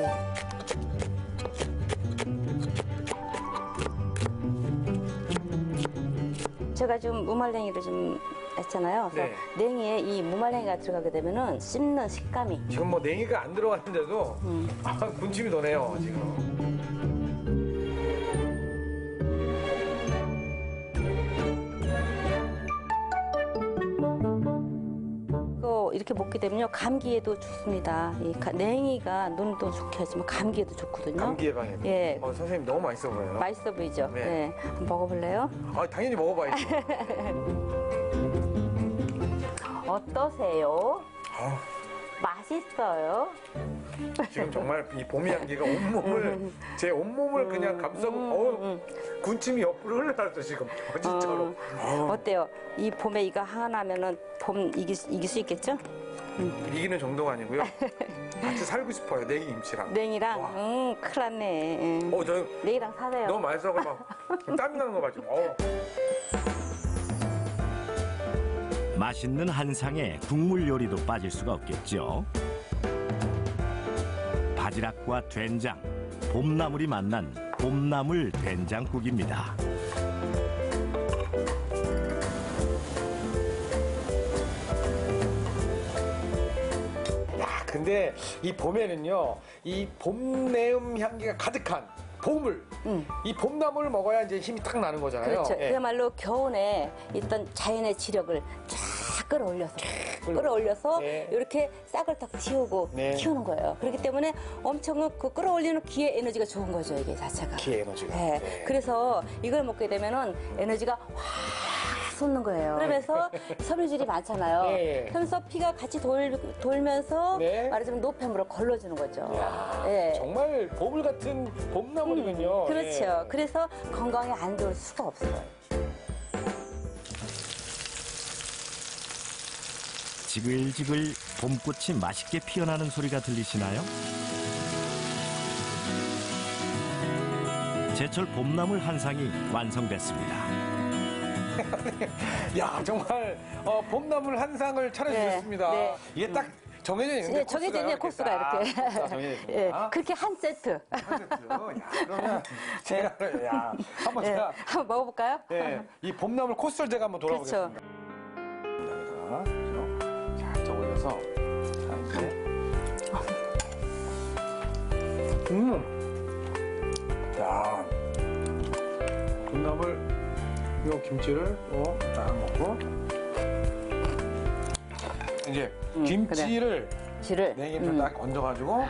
[SPEAKER 16] 제가 좀 무말랭이를 좀 했잖아요. 그래서 냉이에 이 무말랭이가 들어가게 되면은 씹는 식감이.
[SPEAKER 17] 지금 뭐 냉이가 안 들어갔는데도 군침이 도네요 지금.
[SPEAKER 16] 이렇게 먹게 되면요 감기에도 좋습니다. 이 냉이가 눈도 좋게 하지만 감기에도 좋거든요.
[SPEAKER 17] 감기 예방에.
[SPEAKER 16] 예.
[SPEAKER 17] 선생님 너무 맛있어 보여요.
[SPEAKER 16] 맛있어 보이죠.
[SPEAKER 17] 네.
[SPEAKER 16] 네. 한번 먹어볼래요?
[SPEAKER 17] 아, 당연히 먹어봐야죠.
[SPEAKER 16] 어떠세요? 맛있어요?
[SPEAKER 17] 지금 정말 이 봄 향기가 온몸을 제 온몸을 그냥 감싸고 군침이 옆으로 흘러나왔어 지금 진짜로.
[SPEAKER 16] 어때요? 이 봄에 이거 하나면은 봄 이길 수 있겠죠?
[SPEAKER 17] 이기는 정도가 아니고요. 같이 살고 싶어요 냉이 김치랑.
[SPEAKER 16] 냉이랑 큰일 났네.
[SPEAKER 17] 저
[SPEAKER 16] 냉이랑 사세요.
[SPEAKER 17] 너무 맛있어 막 땀이 나는 거 봐 지금.
[SPEAKER 15] 맛있는 한상에 국물 요리도 빠질 수가 없겠죠. 바지락과 된장, 봄나물이 만난 봄나물 된장국입니다.
[SPEAKER 17] 근데 이 봄에는요 이 봄내음 향기가 가득한 보물 이 봄나물을 먹어야 이제 힘이 딱 나는 거잖아요.
[SPEAKER 16] 그렇죠.
[SPEAKER 17] 예.
[SPEAKER 16] 그야말로 겨울에 있던 자연의 지력을 쫙 끌어올려서
[SPEAKER 17] 네.
[SPEAKER 16] 이렇게 싹을 딱 틔우고
[SPEAKER 17] 네.
[SPEAKER 16] 키우는 거예요. 그렇기 때문에 엄청 그 끌어올리는 기의 에너지가 좋은 거죠, 이게 자체가.
[SPEAKER 17] 기의 에너지가.
[SPEAKER 16] 네.
[SPEAKER 17] 네.
[SPEAKER 16] 그래서 이걸 먹게 되면은 에너지가 확 솟는 거예요. 그러면서 섬유질이 많잖아요.
[SPEAKER 17] 네.
[SPEAKER 16] 그러면서 피가 같이 돌면서
[SPEAKER 17] 네.
[SPEAKER 16] 말하자면 노폐물을 걸러주는 거죠.
[SPEAKER 17] 이야,
[SPEAKER 16] 네.
[SPEAKER 17] 정말 보물 같은 봄나물이군요.
[SPEAKER 16] 그렇죠.
[SPEAKER 17] 예.
[SPEAKER 16] 그래서 건강에 안 좋을 수가 없어요.
[SPEAKER 15] 지글지글 봄꽃이 맛있게 피어나는 소리가 들리시나요? 제철 봄나물 한상이 완성됐습니다.
[SPEAKER 17] 야 정말 봄나물 한 상을 차려주셨습니다.
[SPEAKER 16] 네.
[SPEAKER 17] 이게 딱 정해져 있는데
[SPEAKER 16] 네, 정해져 있는 코스가 이렇게.
[SPEAKER 17] 정해져 있습니다.
[SPEAKER 16] 예, 그렇게 한 세트.
[SPEAKER 17] 그러면 제가 한번
[SPEAKER 16] 예,
[SPEAKER 17] 제가
[SPEAKER 16] 한번 먹어볼까요?
[SPEAKER 17] 이 봄나물 코스를 제가 한번 돌아보겠습니다. 자, 올려서 야, 봄나물 요 김치를 딱 먹고 이제 김치를 냉이를 딱 얹어가지고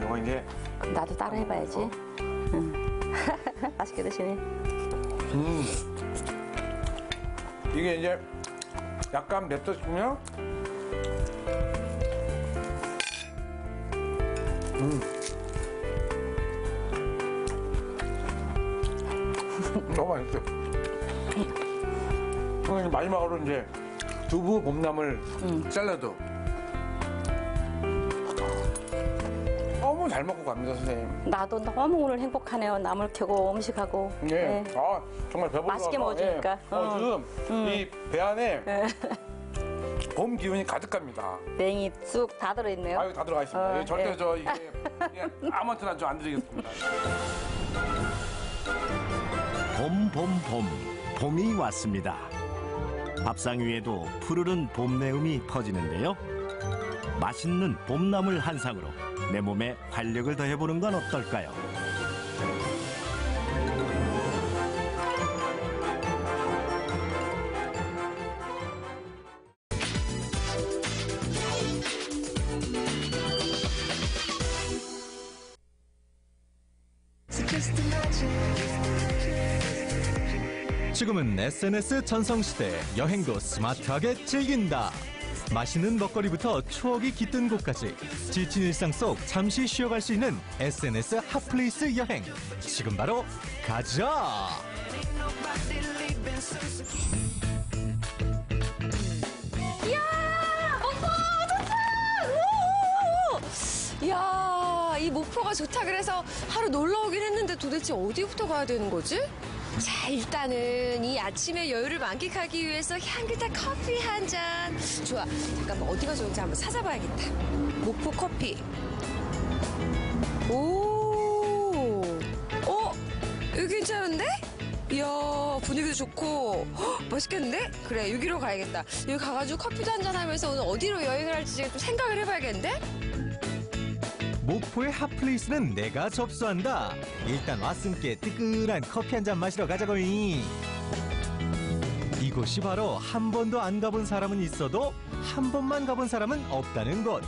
[SPEAKER 17] 이거 이제
[SPEAKER 16] 그럼 나도 따라 해봐야지. 맛있게 드시네.
[SPEAKER 17] 이게 이제 약간 맵다 싶으면 너무 맛있어요. 마지막으로 이제 두부 봄나물 샐러드. 너무 잘 먹고 갑니다, 선생님.
[SPEAKER 16] 나도 너무 오늘 행복하네요. 나물 켜고 음식하고.
[SPEAKER 17] 네. 아, 정말 배불러.
[SPEAKER 16] 맛있게 먹어주니까.
[SPEAKER 17] 지금 이 배 안에 봄 기운이 가득합니다.
[SPEAKER 16] 냉이, 쑥 다 들어있네요.
[SPEAKER 17] 아유, 다 들어가 있습니다. 예, 절대 저 이게 그냥 아무한테나 저 안 드리겠습니다.
[SPEAKER 15] 봄이 왔습니다. 밥상 위에도 푸르른 봄 내음이 퍼지는데요. 맛있는 봄나물 한 상으로 내 몸에 활력을 더해보는 건 어떨까요?
[SPEAKER 18] 지금은 SNS 전성시대, 여행도 스마트하게 즐긴다. 맛있는 먹거리부터 추억이 깃든 곳까지 지친 일상 속 잠시 쉬어갈 수 있는 SNS 핫플레이스 여행. 지금 바로 가자!
[SPEAKER 8] 이야, 목포 좋다! 오! 이야, 이 목포가 좋다 그래서 하루 놀러 오긴 했는데 도대체 어디부터 가야 되는 거지? 자, 일단은 이 아침의 여유를 만끽하기 위해서 향긋한 커피 한 잔. 좋아, 잠깐만 어디가 좋은지 한번 찾아봐야겠다. 목포 커피. 오, 여기 괜찮은데? 이야, 분위기도 좋고 헉, 맛있겠는데? 그래, 여기로 가야겠다. 여기 가가지고 커피도 한잔 하면서 오늘 어디로 여행을 할지 좀 생각을 해봐야겠는데?
[SPEAKER 18] 목포의 핫플레이스는 내가 접수한다. 일단 왔으니까 뜨끈한 커피 한 잔 마시러 가자고잉. 이곳이 바로 한 번도 안 가본 사람은 있어도 한 번만 가본 사람은 없다는 곳.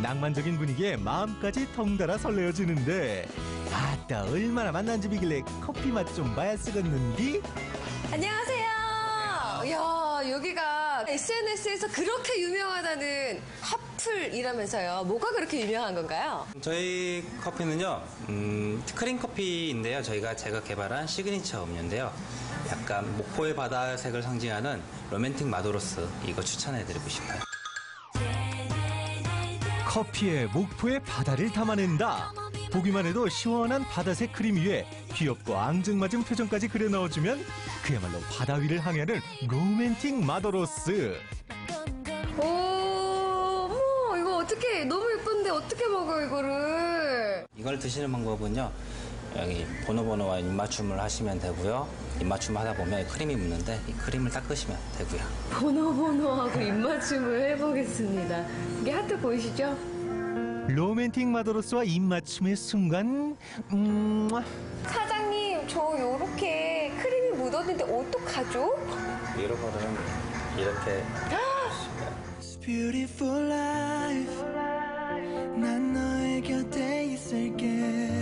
[SPEAKER 18] 낭만적인 분위기에 마음까지 덩달아 설레어지는데 아따 얼마나 만난 집이길래 커피 맛 좀 봐야 쓰겠는디?
[SPEAKER 8] 안녕하세요. 이야, 여기가 SNS에서 그렇게 유명하다는 핫플이라면서요. 뭐가 그렇게 유명한 건가요?
[SPEAKER 19] 저희 커피는요, 크림 커피인데요. 제가 개발한 시그니처 음료인데요. 약간 목포의 바다색을 상징하는 로맨틱 마도로스, 이거 추천해드리고 싶어요.
[SPEAKER 18] 커피에 목포의 바다를 담아낸다. 보기만 해도 시원한 바다색 크림 위에 귀엽고 앙증맞은 표정까지 그려 넣어주면 그야말로 바다 위를 항해하는 로맨틱 마도로스.
[SPEAKER 8] 오, 어머, 이거 어떻게, 너무 예쁜데 어떻게 먹어요, 이거를?
[SPEAKER 19] 이걸 드시는 방법은요, 여기 보노보노와 입맞춤을 하시면 되고요. 입맞춤 하다 보면 크림이 묻는데 이 크림을 닦으시면 되고요.
[SPEAKER 8] 보노보노하고 입맞춤을 해보겠습니다. 이게 하트 보이시죠?
[SPEAKER 18] 로맨틱 마도로스와 입맞춤의 순간
[SPEAKER 8] 사장님, 저 요렇게 크림이 묻었는데 어떡하죠?
[SPEAKER 19] 이거는 이렇게
[SPEAKER 14] Beautiful life 난 너의 곁에 있을게.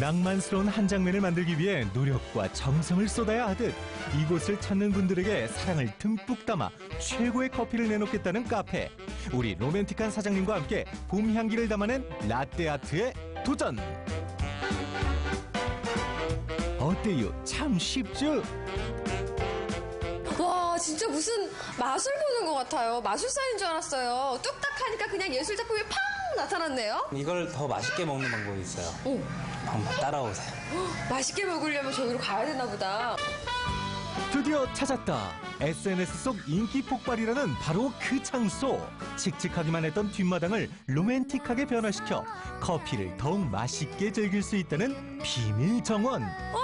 [SPEAKER 18] 낭만스러운 한 장면을 만들기 위해 노력과 정성을 쏟아야 하듯 이곳을 찾는 분들에게 사랑을 듬뿍 담아 최고의 커피를 내놓겠다는 카페. 우리 로맨틱한 사장님과 함께 봄 향기를 담아낸 라떼 아트에 도전. 어때요? 참 쉽죠?
[SPEAKER 8] 와, 진짜 무슨 마술 보는 것 같아요. 마술사인 줄 알았어요. 뚝딱 하니까 그냥 예술 작품이 팍 나타났네요.
[SPEAKER 19] 이걸 더 맛있게 먹는 방법이 있어요. 한번 따라오세요.
[SPEAKER 8] 맛있게 먹으려면 저기로 가야 되나 보다.
[SPEAKER 18] 드디어 찾았다. SNS 속 인기 폭발이라는 바로 그 장소. 칙칙하기만 했던 뒷마당을 로맨틱하게 변화시켜 커피를 더욱 맛있게 즐길 수 있다는 비밀 정원.
[SPEAKER 8] 와,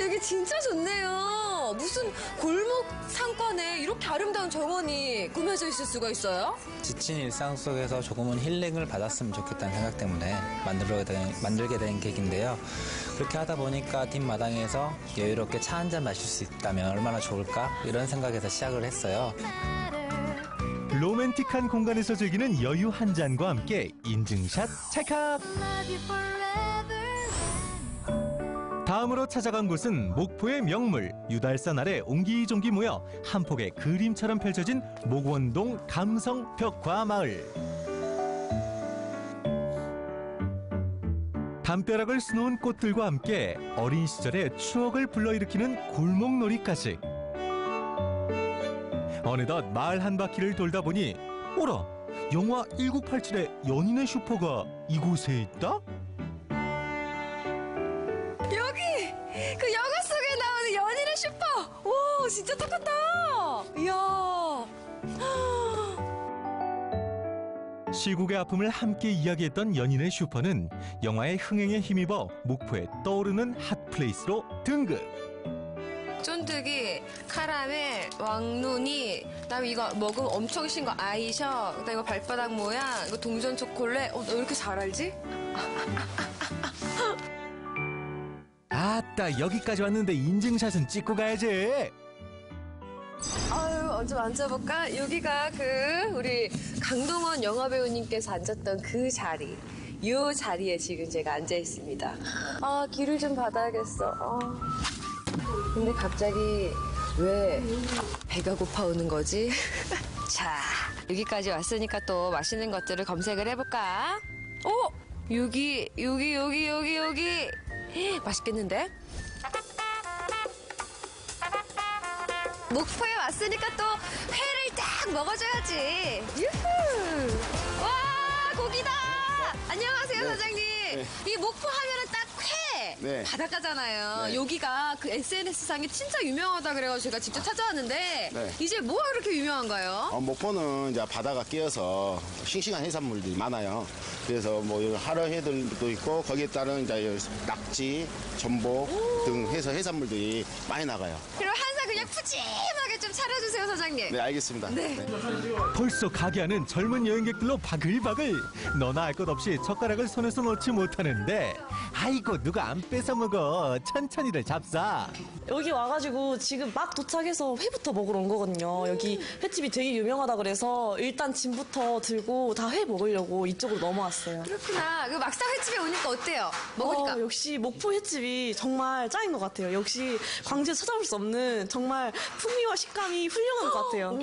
[SPEAKER 8] 여기 진짜 좋네요. 무슨 골목 상권에 이렇게 아름다운 정원이 꾸며져 있을 수가 있어요?
[SPEAKER 19] 지친 일상 속에서 조금은 힐링을 받았으면 좋겠다는 생각 때문에 만들게 된 계획인데요. 그렇게 하다 보니까 뒷마당에서 여유롭게 차 한잔 마실 수 있다면 얼마나 좋을까? 이런 생각에서 시작을 했어요.
[SPEAKER 18] 로맨틱한 공간에서 즐기는 여유 한 잔과 함께 인증샷 찰칵! 다음으로 찾아간 곳은 목포의 명물 유달산 아래 옹기종기 모여 한 폭의 그림처럼 펼쳐진 목원동 감성 벽화 마을. 담벼락을 수놓은 꽃들과 함께 어린 시절의 추억을 불러일으키는 골목놀이까지. 어느덧 마을 한 바퀴를 돌다 보니 오라! 영화 1987의 연인의 슈퍼가 이곳에 있다?
[SPEAKER 20] 여기! 그 영화 속에 나오는 연인의 슈퍼! 오, 진짜 똑같다! 이야.
[SPEAKER 18] 시국의 아픔을 함께 이야기했던 연인의 슈퍼는 영화의 흥행에 힘입어 목포에 떠오르는 핫플레이스로 등극.
[SPEAKER 20] 쫀득이, 카라멜, 왕눈이, 그다음에 이거 먹으면 엄청 신 거 아이셔, 그다음에 이거 발바닥 모양, 이거 동전 초콜릿. 너 왜 이렇게 잘 알지?
[SPEAKER 18] 아따, 여기까지 왔는데 인증샷은 찍고 가야지.
[SPEAKER 20] 아유, 언제 앉아볼까? 여기가 그 우리 강동원 영화배우님께서 앉았던 그 자리. 요 자리에 지금 제가 앉아 있습니다. 아, 길을 좀 받아야겠어. 근데 갑자기 왜 배가 고파오는 거지? 자, 여기까지 왔으니까 또 맛있는 것들을 검색을 해볼까? 여기. 맛있겠는데? 목포에 왔으니까 또 회를 딱 먹어줘야지. 유후! 와, 고기다! 안녕하세요, 사장님.
[SPEAKER 21] 네.
[SPEAKER 20] 이 목포 하면은 딱 회!
[SPEAKER 21] 네.
[SPEAKER 20] 바닷가잖아요.
[SPEAKER 21] 네.
[SPEAKER 20] 여기가 그 SNS상에 진짜 유명하다 그래가지고 제가 직접 찾아왔는데
[SPEAKER 21] 네.
[SPEAKER 20] 이제 뭐가 그렇게 유명한가요?
[SPEAKER 21] 목포는 이제 바다가 끼어서 싱싱한 해산물들이 많아요. 그래서 뭐 이런 하라회들도 있고 거기에 따른 이제 낙지, 전복 등 해서 해산물들이 많이 나가요.
[SPEAKER 20] 그럼 항상 그냥 푸짐하게 좀 차려주세요, 사장님.
[SPEAKER 21] 네, 알겠습니다.
[SPEAKER 20] 네.
[SPEAKER 18] 벌써 가게 안은 젊은 여행객들로 바글바글. 너나 할 것 없이 젓가락을 손에서 놓지 못하는데 아이고 누가 안 뺏어 먹어. 천천히들 잡사.
[SPEAKER 22] 여기 와가지고 지금 막 도착해서 회부터 먹으러 온 거거든요. 여기 횟집이 되게 유명하다 그래서 일단 짐부터 들고 다 회 먹으려고 이쪽으로 넘어왔어요.
[SPEAKER 20] 그렇구나. 그 막상 횟집에 오니까 어때요? 먹으니까?
[SPEAKER 22] 역시 목포 횟집이 정말 짱인 것 같아요. 역시 광주에서 찾아볼 수 없는 정말 풍미와 식감이 훌륭한 것 같아요.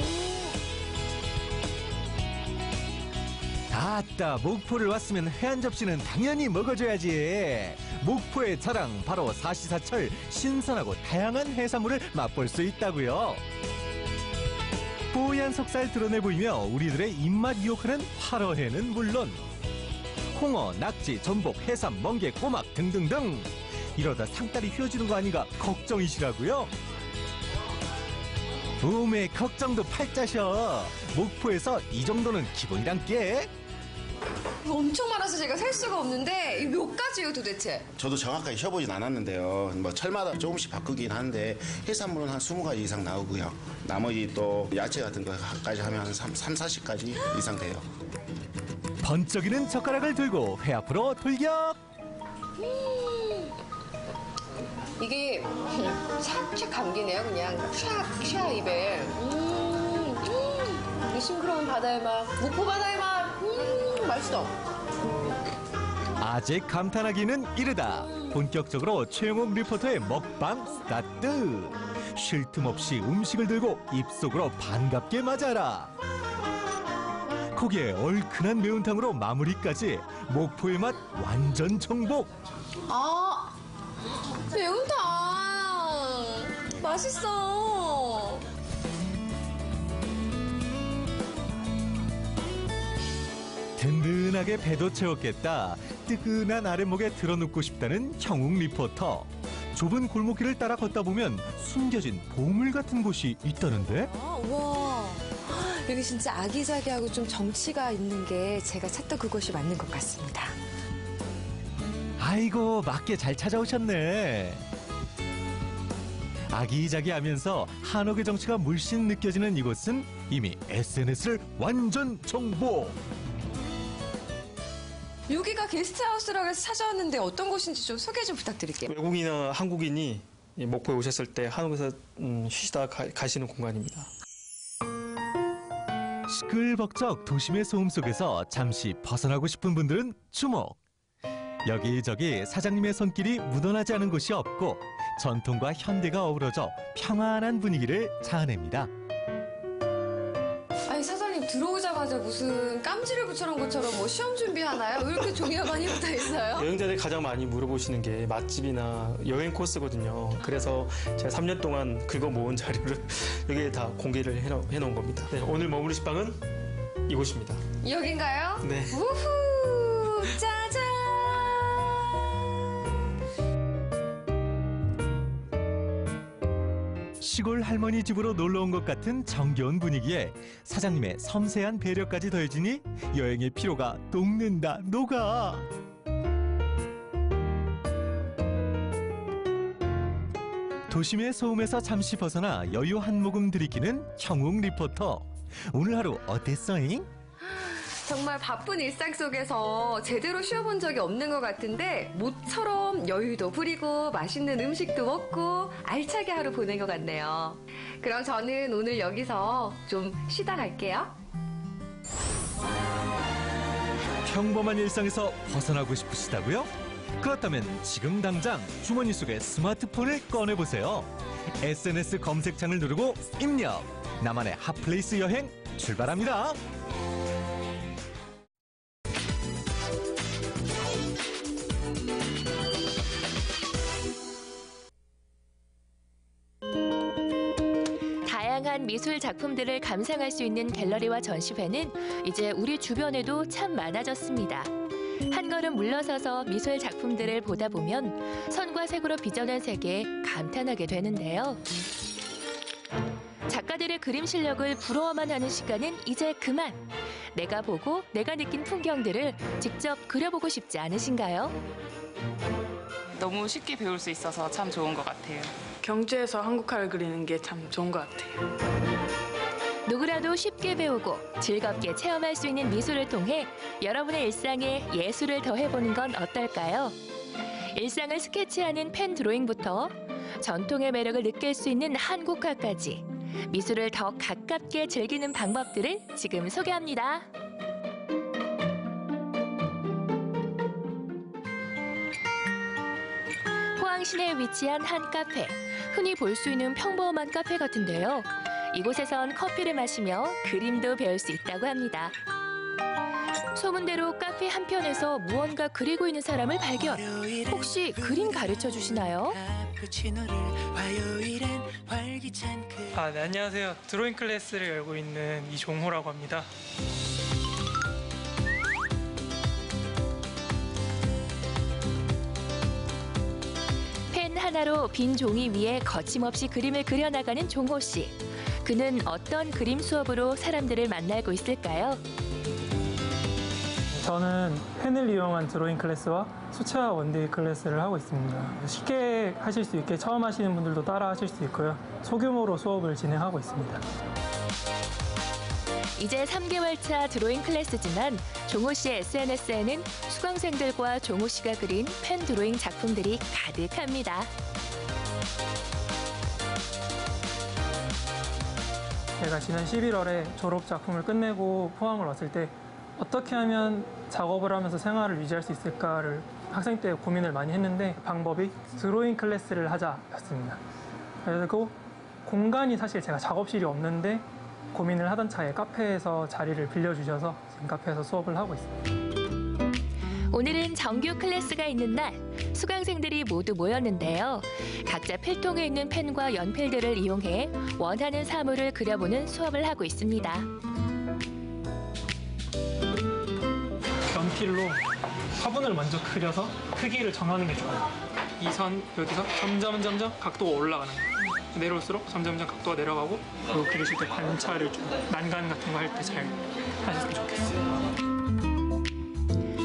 [SPEAKER 18] 아따, 목포를 왔으면 회 한 접시는 당연히 먹어줘야지. 목포의 자랑, 바로 사시사철 신선하고 다양한 해산물을 맛볼 수 있다고요. 뽀얀 속살 드러내 보이며 우리들의 입맛 유혹하는 화로회는 물론 홍어, 낙지, 전복, 해삼, 멍게, 꼬막 등등등. 이러다 상다리 휘어지는 거 아닌가 걱정이시라고요? 몸에 걱정도 팔자셔. 목포에서 이 정도는 기본이란 게.
[SPEAKER 20] 이거 엄청 많아서 제가 셀 수가 없는데 이게 몇 가지예요 도대체?
[SPEAKER 21] 저도 정확하게 쉬어보진 않았는데요. 뭐 철마다 조금씩 바꾸긴 하는데 해산물은 한 20가지 이상 나오고요. 나머지 또 야채 같은 거까지 하면 한 40가지 이상 돼요.
[SPEAKER 18] 번쩍이는 젓가락을 들고 회 앞으로 돌격.
[SPEAKER 20] 이게 샥샥 감기네요. 그냥 샥샥 입에. 이 싱그러운 바다의 맛, 목포 바다의 맛. 맛있어.
[SPEAKER 18] 아직 감탄하기는 이르다. 본격적으로 최영옥 리포터의 먹방 스타트. 쉴 틈 없이 음식을 들고 입속으로 반갑게 맞아라. 거기에 얼큰한 매운탕으로 마무리까지. 목포의 맛 완전 정복.
[SPEAKER 20] 매운탕 맛있어.
[SPEAKER 18] 든든하게 배도 채웠겠다. 뜨끈한 아랫목에 드러눕고 싶다는 형욱 리포터. 좁은 골목길을 따라 걷다 보면 숨겨진 보물 같은 곳이 있다는데?
[SPEAKER 20] 우와, 여기 진짜 아기자기하고 좀 정치가 있는 게 제가 찾던 그곳이 맞는 것 같습니다.
[SPEAKER 18] 아이고, 맞게 잘 찾아오셨네. 아기자기하면서 한옥의 정치가 물씬 느껴지는 이곳은 이미 SNS를 완전 정복.
[SPEAKER 20] 여기가 게스트하우스라고 해서 찾아왔는데 어떤 곳인지 좀 소개 좀 부탁드릴게요.
[SPEAKER 23] 외국인이나 한국인이 목포에 오셨을 때 한옥에서 쉬시다 가시는 공간입니다.
[SPEAKER 18] 시끌벅적 도심의 소음 속에서 잠시 벗어나고 싶은 분들은 주목. 여기저기 사장님의 손길이 묻어나지 않은 곳이 없고 전통과 현대가 어우러져 평안한 분위기를 자아냅니다.
[SPEAKER 20] 아니 사장님 들어오자마자 오자마자 무슨 깜지를 붙여놓은 것처럼 뭐 시험 준비하나요? 왜 이렇게 종이가 많이 붙어 있어요?
[SPEAKER 23] 여행자들이 가장 많이 물어보시는 게 맛집이나 여행 코스거든요. 그래서 제가 3년 동안 긁어 모은 자료를 여기에 다 공개를 해놓은 겁니다. 네, 오늘 머무르실 방은 이곳입니다.
[SPEAKER 20] 여긴가요?
[SPEAKER 23] 네.
[SPEAKER 20] 우후! 짜잔!
[SPEAKER 18] 시골 할머니 집으로 놀러 온 것 같은 정겨운 분위기에 사장님의 섬세한 배려까지 더해지니 여행의 피로가 녹는다 녹아. 도심의 소음에서 잠시 벗어나 여유 한 모금 들이키는 청웅 리포터. 오늘 하루 어땠어잉?
[SPEAKER 20] 정말 바쁜 일상 속에서 제대로 쉬어본 적이 없는 것 같은데 모처럼 여유도 부리고 맛있는 음식도 먹고 알차게 하루 보낸 것 같네요. 그럼 저는 오늘 여기서 좀 쉬다 갈게요.
[SPEAKER 18] 평범한 일상에서 벗어나고 싶으시다고요? 그렇다면 지금 당장 주머니 속에 스마트폰을 꺼내보세요. SNS 검색창을 누르고 입력. 나만의 핫플레이스 여행 출발합니다.
[SPEAKER 3] 다양한 미술 작품들을 감상할 수 있는 갤러리와 전시회는 이제 우리 주변에도 참 많아졌습니다. 한 걸음 물러서서 미술 작품들을 보다 보면 선과 색으로 빚어낸 세계에 감탄하게 되는데요. 작가들의 그림 실력을 부러워만 하는 시간은 이제 그만. 내가 보고 내가 느낀 풍경들을 직접 그려보고 싶지 않으신가요?
[SPEAKER 4] 너무 쉽게 배울 수 있어서 참 좋은 것 같아요.
[SPEAKER 5] 경주에서 한국화를 그리는 게 참 좋은 것 같아요.
[SPEAKER 3] 누구라도 쉽게 배우고 즐겁게 체험할 수 있는 미술을 통해 여러분의 일상에 예술을 더해보는 건 어떨까요? 일상을 스케치하는 펜 드로잉부터 전통의 매력을 느낄 수 있는 한국화까지 미술을 더 가깝게 즐기는 방법들을 지금 소개합니다. 포항시내에 위치한 한 카페. 흔히 볼 수 있는 평범한 카페 같은데요. 이곳에선 커피를 마시며 그림도 배울 수 있다고 합니다. 소문대로 카페 한편에서 무언가 그리고 있는 사람을 발견. 혹시 그림 가르쳐 주시나요?
[SPEAKER 23] 네, 안녕하세요. 드로잉 클래스를 열고 있는 이종호라고 합니다.
[SPEAKER 3] 펜 하나로 빈 종이 위에 거침없이 그림을 그려나가는 종호 씨. 그는 어떤 그림 수업으로 사람들을 만나고 있을까요?
[SPEAKER 23] 저는 펜을 이용한 드로잉 클래스와 수채화 원데이 클래스를 하고 있습니다. 쉽게 하실 수 있게 처음 하시는 분들도 따라 하실 수 있고요. 소규모로 수업을 진행하고 있습니다.
[SPEAKER 3] 이제 3개월 차 드로잉 클래스지만 종호 씨의 SNS에는 수강생들과 종호 씨가 그린 펜 드로잉 작품들이 가득합니다.
[SPEAKER 23] 제가 지난 11월에 졸업 작품을 끝내고 포항을 왔을 때 어떻게 하면 작업을 하면서 생활을 유지할 수 있을까를 학생 때 고민을 많이 했는데 방법이 드로잉 클래스를 하자였습니다. 그리고 공간이 사실 제가 작업실이 없는데 고민을 하던 차에 카페에서 자리를 빌려주셔서 지금 카페에서 수업을 하고 있습니다.
[SPEAKER 3] 오늘은 정규 클래스가 있는 날, 수강생들이 모두 모였는데요. 각자 필통에 있는 펜과 연필들을 이용해 원하는 사물을 그려보는 수업을 하고 있습니다.
[SPEAKER 23] 연필로 화분을 먼저 그려서 크기를 정하는 게 좋아요. 이 선 여기서 점점 각도가 올라가는 거예요. 내려올수록 점점 각도가 내려가고 그리고 그리실 때 관찰을 좀 난간 같은 거 할 때 잘 하셨으면 좋겠어요.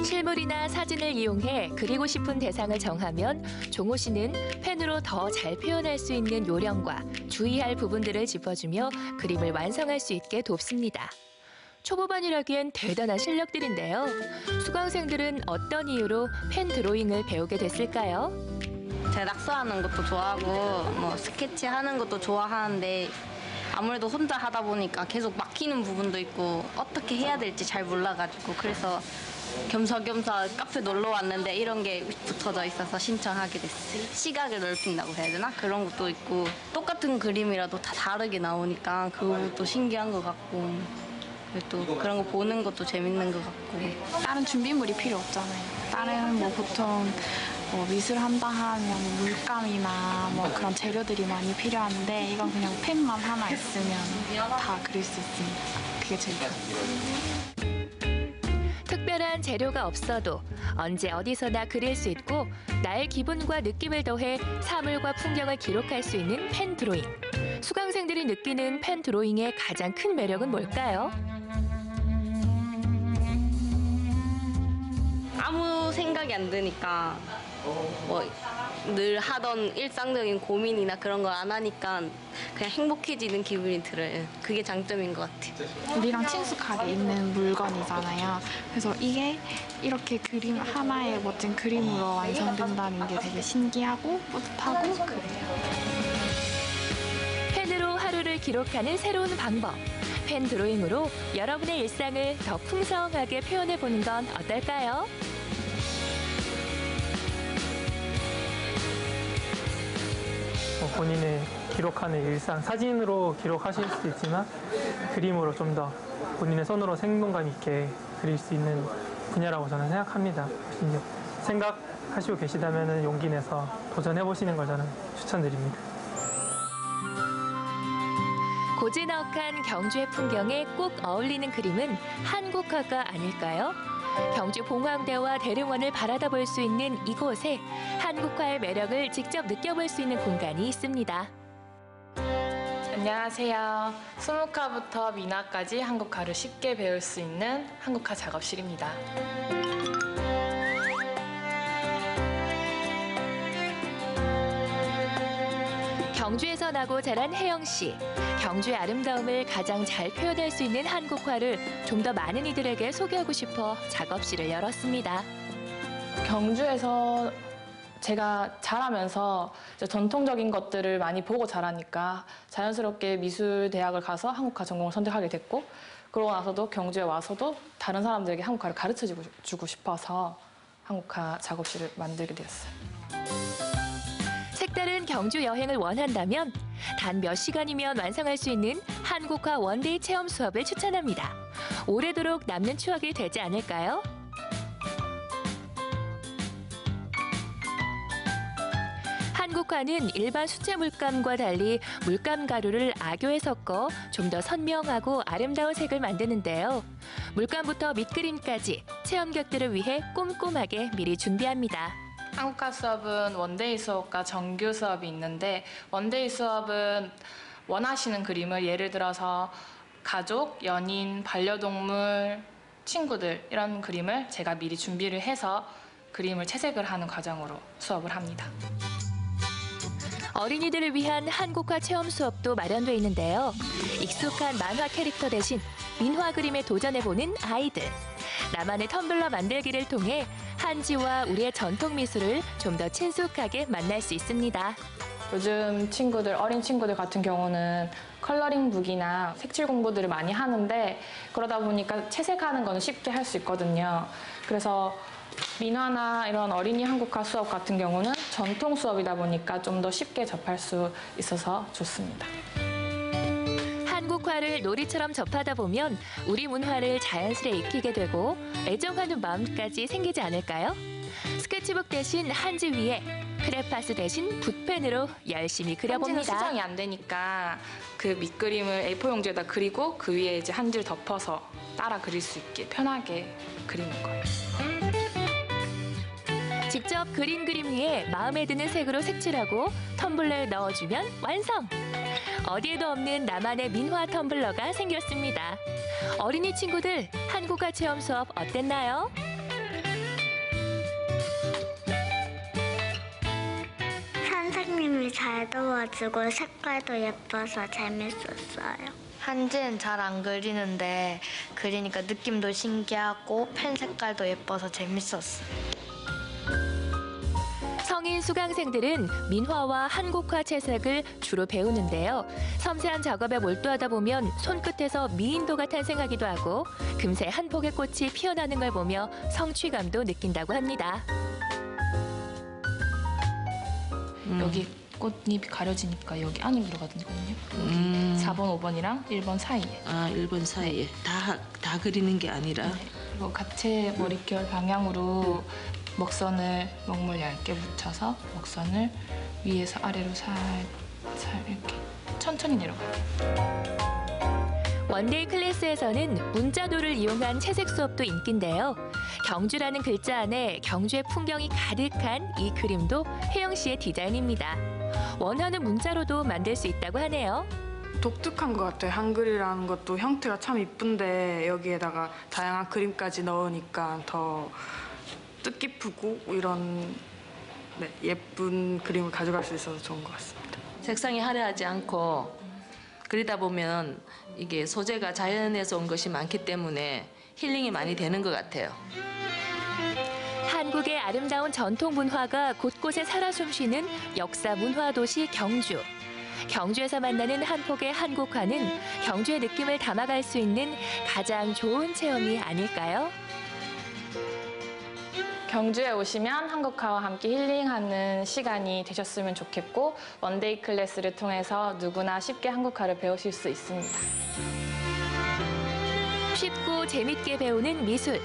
[SPEAKER 3] 실물이나 사진을 이용해 그리고 싶은 대상을 정하면 종호 씨는 펜으로 더 잘 표현할 수 있는 요령과 주의할 부분들을 짚어주며 그림을 완성할 수 있게 돕습니다. 초보반이라기엔 대단한 실력들인데요. 수강생들은 어떤 이유로 펜 드로잉을 배우게 됐을까요?
[SPEAKER 24] 제가 낙서하는 것도 좋아하고 뭐 스케치하는 것도 좋아하는데 아무래도 혼자 하다 보니까 계속 막히는 부분도 있고 어떻게 해야 될지 잘 몰라가지고 그래서 겸사겸사 카페 놀러 왔는데 이런 게 붙어져 있어서 신청하게 됐어요. 시각을 넓힌다고 해야 되나? 그런 것도 있고 똑같은 그림이라도 다 다르게 나오니까 그것도 신기한 것 같고 또 그런 거 보는 것도 재밌는 것 같고.
[SPEAKER 1] 다른 준비물이 필요 없잖아요. 다른 뭐 보통 뭐 미술한다 하면 물감이나 뭐 그런 재료들이 많이 필요한데 이건 그냥 펜만 하나 있으면 다 그릴 수 있습니다. 그게 제일 좋아요.
[SPEAKER 3] 특별한 재료가 없어도 언제 어디서나 그릴 수 있고 나의 기분과 느낌을 더해 사물과 풍경을 기록할 수 있는 펜 드로잉. 수강생들이 느끼는 펜 드로잉의 가장 큰 매력은 뭘까요?
[SPEAKER 24] 아무 생각이 안 드니까 뭐 늘 하던 일상적인 고민이나 그런 걸 안 하니까 그냥 행복해지는 기분이 들어요. 그게 장점인 것 같아요.
[SPEAKER 1] 우리랑 친숙하게 있는 물건이잖아요. 그래서 이게 이렇게 그림 하나의 멋진 그림으로 완성된다는 게 되게 신기하고 뿌듯하고 그래요.
[SPEAKER 3] 펜으로 하루를 기록하는 새로운 방법. 펜 드로잉으로 여러분의 일상을 더 풍성하게 표현해보는 건 어떨까요?
[SPEAKER 23] 본인의 기록하는 일상, 사진으로 기록하실 수도 있지만 그림으로 좀 더 본인의 손으로 생동감 있게 그릴 수 있는 분야라고 저는 생각합니다. 이제 생각하시고 계시다면 용기 내서 도전해보시는 걸 저는 추천드립니다.
[SPEAKER 3] 고즈넉한 경주의 풍경에 꼭 어울리는 그림은 한국화가 아닐까요? 경주 봉황대와 대릉원을 바라다 볼 수 있는 이곳에 한국화의 매력을 직접 느껴볼 수 있는 공간이 있습니다.
[SPEAKER 2] 안녕하세요. 수묵화부터 민화까지 한국화를 쉽게 배울 수 있는 한국화 작업실입니다.
[SPEAKER 3] 경주에서 나고 자란 혜영 씨. 경주의 아름다움을 가장 잘 표현할 수 있는 한국화를 좀 더 많은 이들에게 소개하고 싶어 작업실을 열었습니다.
[SPEAKER 2] 경주에서 제가 자라면서 전통적인 것들을 많이 보고 자라니까 자연스럽게 미술대학을 가서 한국화 전공을 선택하게 됐고, 그러고 나서도 경주에 와서도 다른 사람들에게 한국화를 가르쳐주고 싶어서 한국화 작업실을 만들게 되었어요.
[SPEAKER 3] 색다른 경주 여행을 원한다면 단 몇 시간이면 완성할 수 있는 한국화 원데이 체험 수업을 추천합니다. 오래도록 남는 추억이 되지 않을까요? 한국화는 일반 수채 물감과 달리 물감 가루를 악교에 섞어 좀 더 선명하고 아름다운 색을 만드는데요. 물감부터 밑그림까지 체험객들을 위해 꼼꼼하게 미리 준비합니다.
[SPEAKER 2] 한국화 수업은 원데이 수업과 정규 수업이 있는데, 원데이 수업은 원하시는 그림을 예를 들어서 가족, 연인, 반려동물, 친구들 이런 그림을 제가 미리 준비를 해서 그림을 채색을 하는 과정으로 수업을 합니다.
[SPEAKER 3] 어린이들을 위한 한국화 체험 수업도 마련돼 있는데요. 익숙한 만화 캐릭터 대신 민화 그림에 도전해보는 아이들. 나만의 텀블러 만들기를 통해 한지와 우리의 전통 미술을 좀 더 친숙하게 만날 수 있습니다.
[SPEAKER 2] 요즘 친구들, 어린 친구들 같은 경우는 컬러링북이나 색칠 공부들을 많이 하는데, 그러다 보니까 채색하는 거는 쉽게 할 수 있거든요. 그래서 민화나 이런 어린이 한국화 수업 같은 경우는 전통 수업이다 보니까 좀 더 쉽게 접할 수 있어서 좋습니다.
[SPEAKER 3] 한국화를 놀이처럼 접하다 보면 우리 문화를 자연스레 익히게 되고 애정하는 마음까지 생기지 않을까요? 스케치북 대신 한지 위에 크레파스 대신 붓펜으로 열심히 그려봅니다.
[SPEAKER 2] 한지는 수정이 안 되니까 그 밑그림을 A4 용지에다 그리고 그 위에 이제 한지를 덮어서 따라 그릴 수 있게 편하게 그리는 거예요.
[SPEAKER 3] 직접 그린 그림 위에 마음에 드는 색으로 색칠하고 텀블러에 넣어주면 완성! 어디에도 없는 나만의 민화 텀블러가 생겼습니다. 어린이 친구들, 한국화 체험 수업 어땠나요?
[SPEAKER 6] 선생님이 잘 도와주고 색깔도 예뻐서 재밌었어요.
[SPEAKER 24] 한지는 잘 안 그리는데 그리니까 느낌도 신기하고 펜 색깔도 예뻐서 재밌었어요.
[SPEAKER 3] 성인 수강생들은 민화와 한국화 채색을 주로 배우는데요. 섬세한 작업에 몰두하다 보면 손끝에서 미인도가 탄생하기도 하고 금세 한 폭의 꽃이 피어나는 걸 보며 성취감도 느낀다고 합니다.
[SPEAKER 2] 여기 꽃잎이 가려지니까 여기 안으로 들어가거든요. 4번, 5번이랑 1번 사이에.
[SPEAKER 7] 아, 1번 사이에. 다 그리는 게 아니라.
[SPEAKER 2] 그리고 가채 머릿결 방향으로 먹선을 먹물 얇게 묻혀서 먹선을 위에서 아래로 살살 이렇게 천천히 내려가요.
[SPEAKER 3] 원데이 클래스에서는 문자도를 이용한 채색 수업도 인기인데요. 경주라는 글자 안에 경주의 풍경이 가득한 이 그림도 혜영 씨의 디자인입니다. 원하는 문자로도 만들 수 있다고 하네요.
[SPEAKER 5] 독특한 것 같아요. 한글이라는 것도 형태가 참 이쁜데 여기에다가 다양한 그림까지 넣으니까 더 뜻깊고 이런 예쁜 그림을 가져갈 수 있어서 좋은 것 같습니다.
[SPEAKER 7] 색상이 화려하지 않고 그리다 보면 이게 소재가 자연에서 온 것이 많기 때문에 힐링이 많이 되는 것 같아요.
[SPEAKER 3] 한국의 아름다운 전통 문화가 곳곳에 살아 숨쉬는 역사 문화 도시 경주. 경주에서 만나는 한 폭의 한국화는 경주의 느낌을 담아갈 수 있는 가장 좋은 체험이 아닐까요?
[SPEAKER 2] 경주에 오시면 한국화와 함께 힐링하는 시간이 되셨으면 좋겠고 원데이 클래스를 통해서 누구나 쉽게 한국화를 배우실 수 있습니다.
[SPEAKER 3] 쉽고 재밌게 배우는 미술.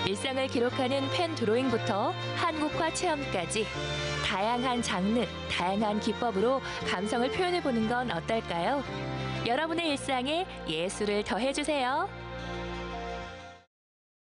[SPEAKER 3] 일상을 기록하는 펜 드로잉부터 한국화 체험까지 다양한 장르, 다양한 기법으로 감성을 표현해보는 건 어떨까요? 여러분의 일상에 예술을 더해주세요.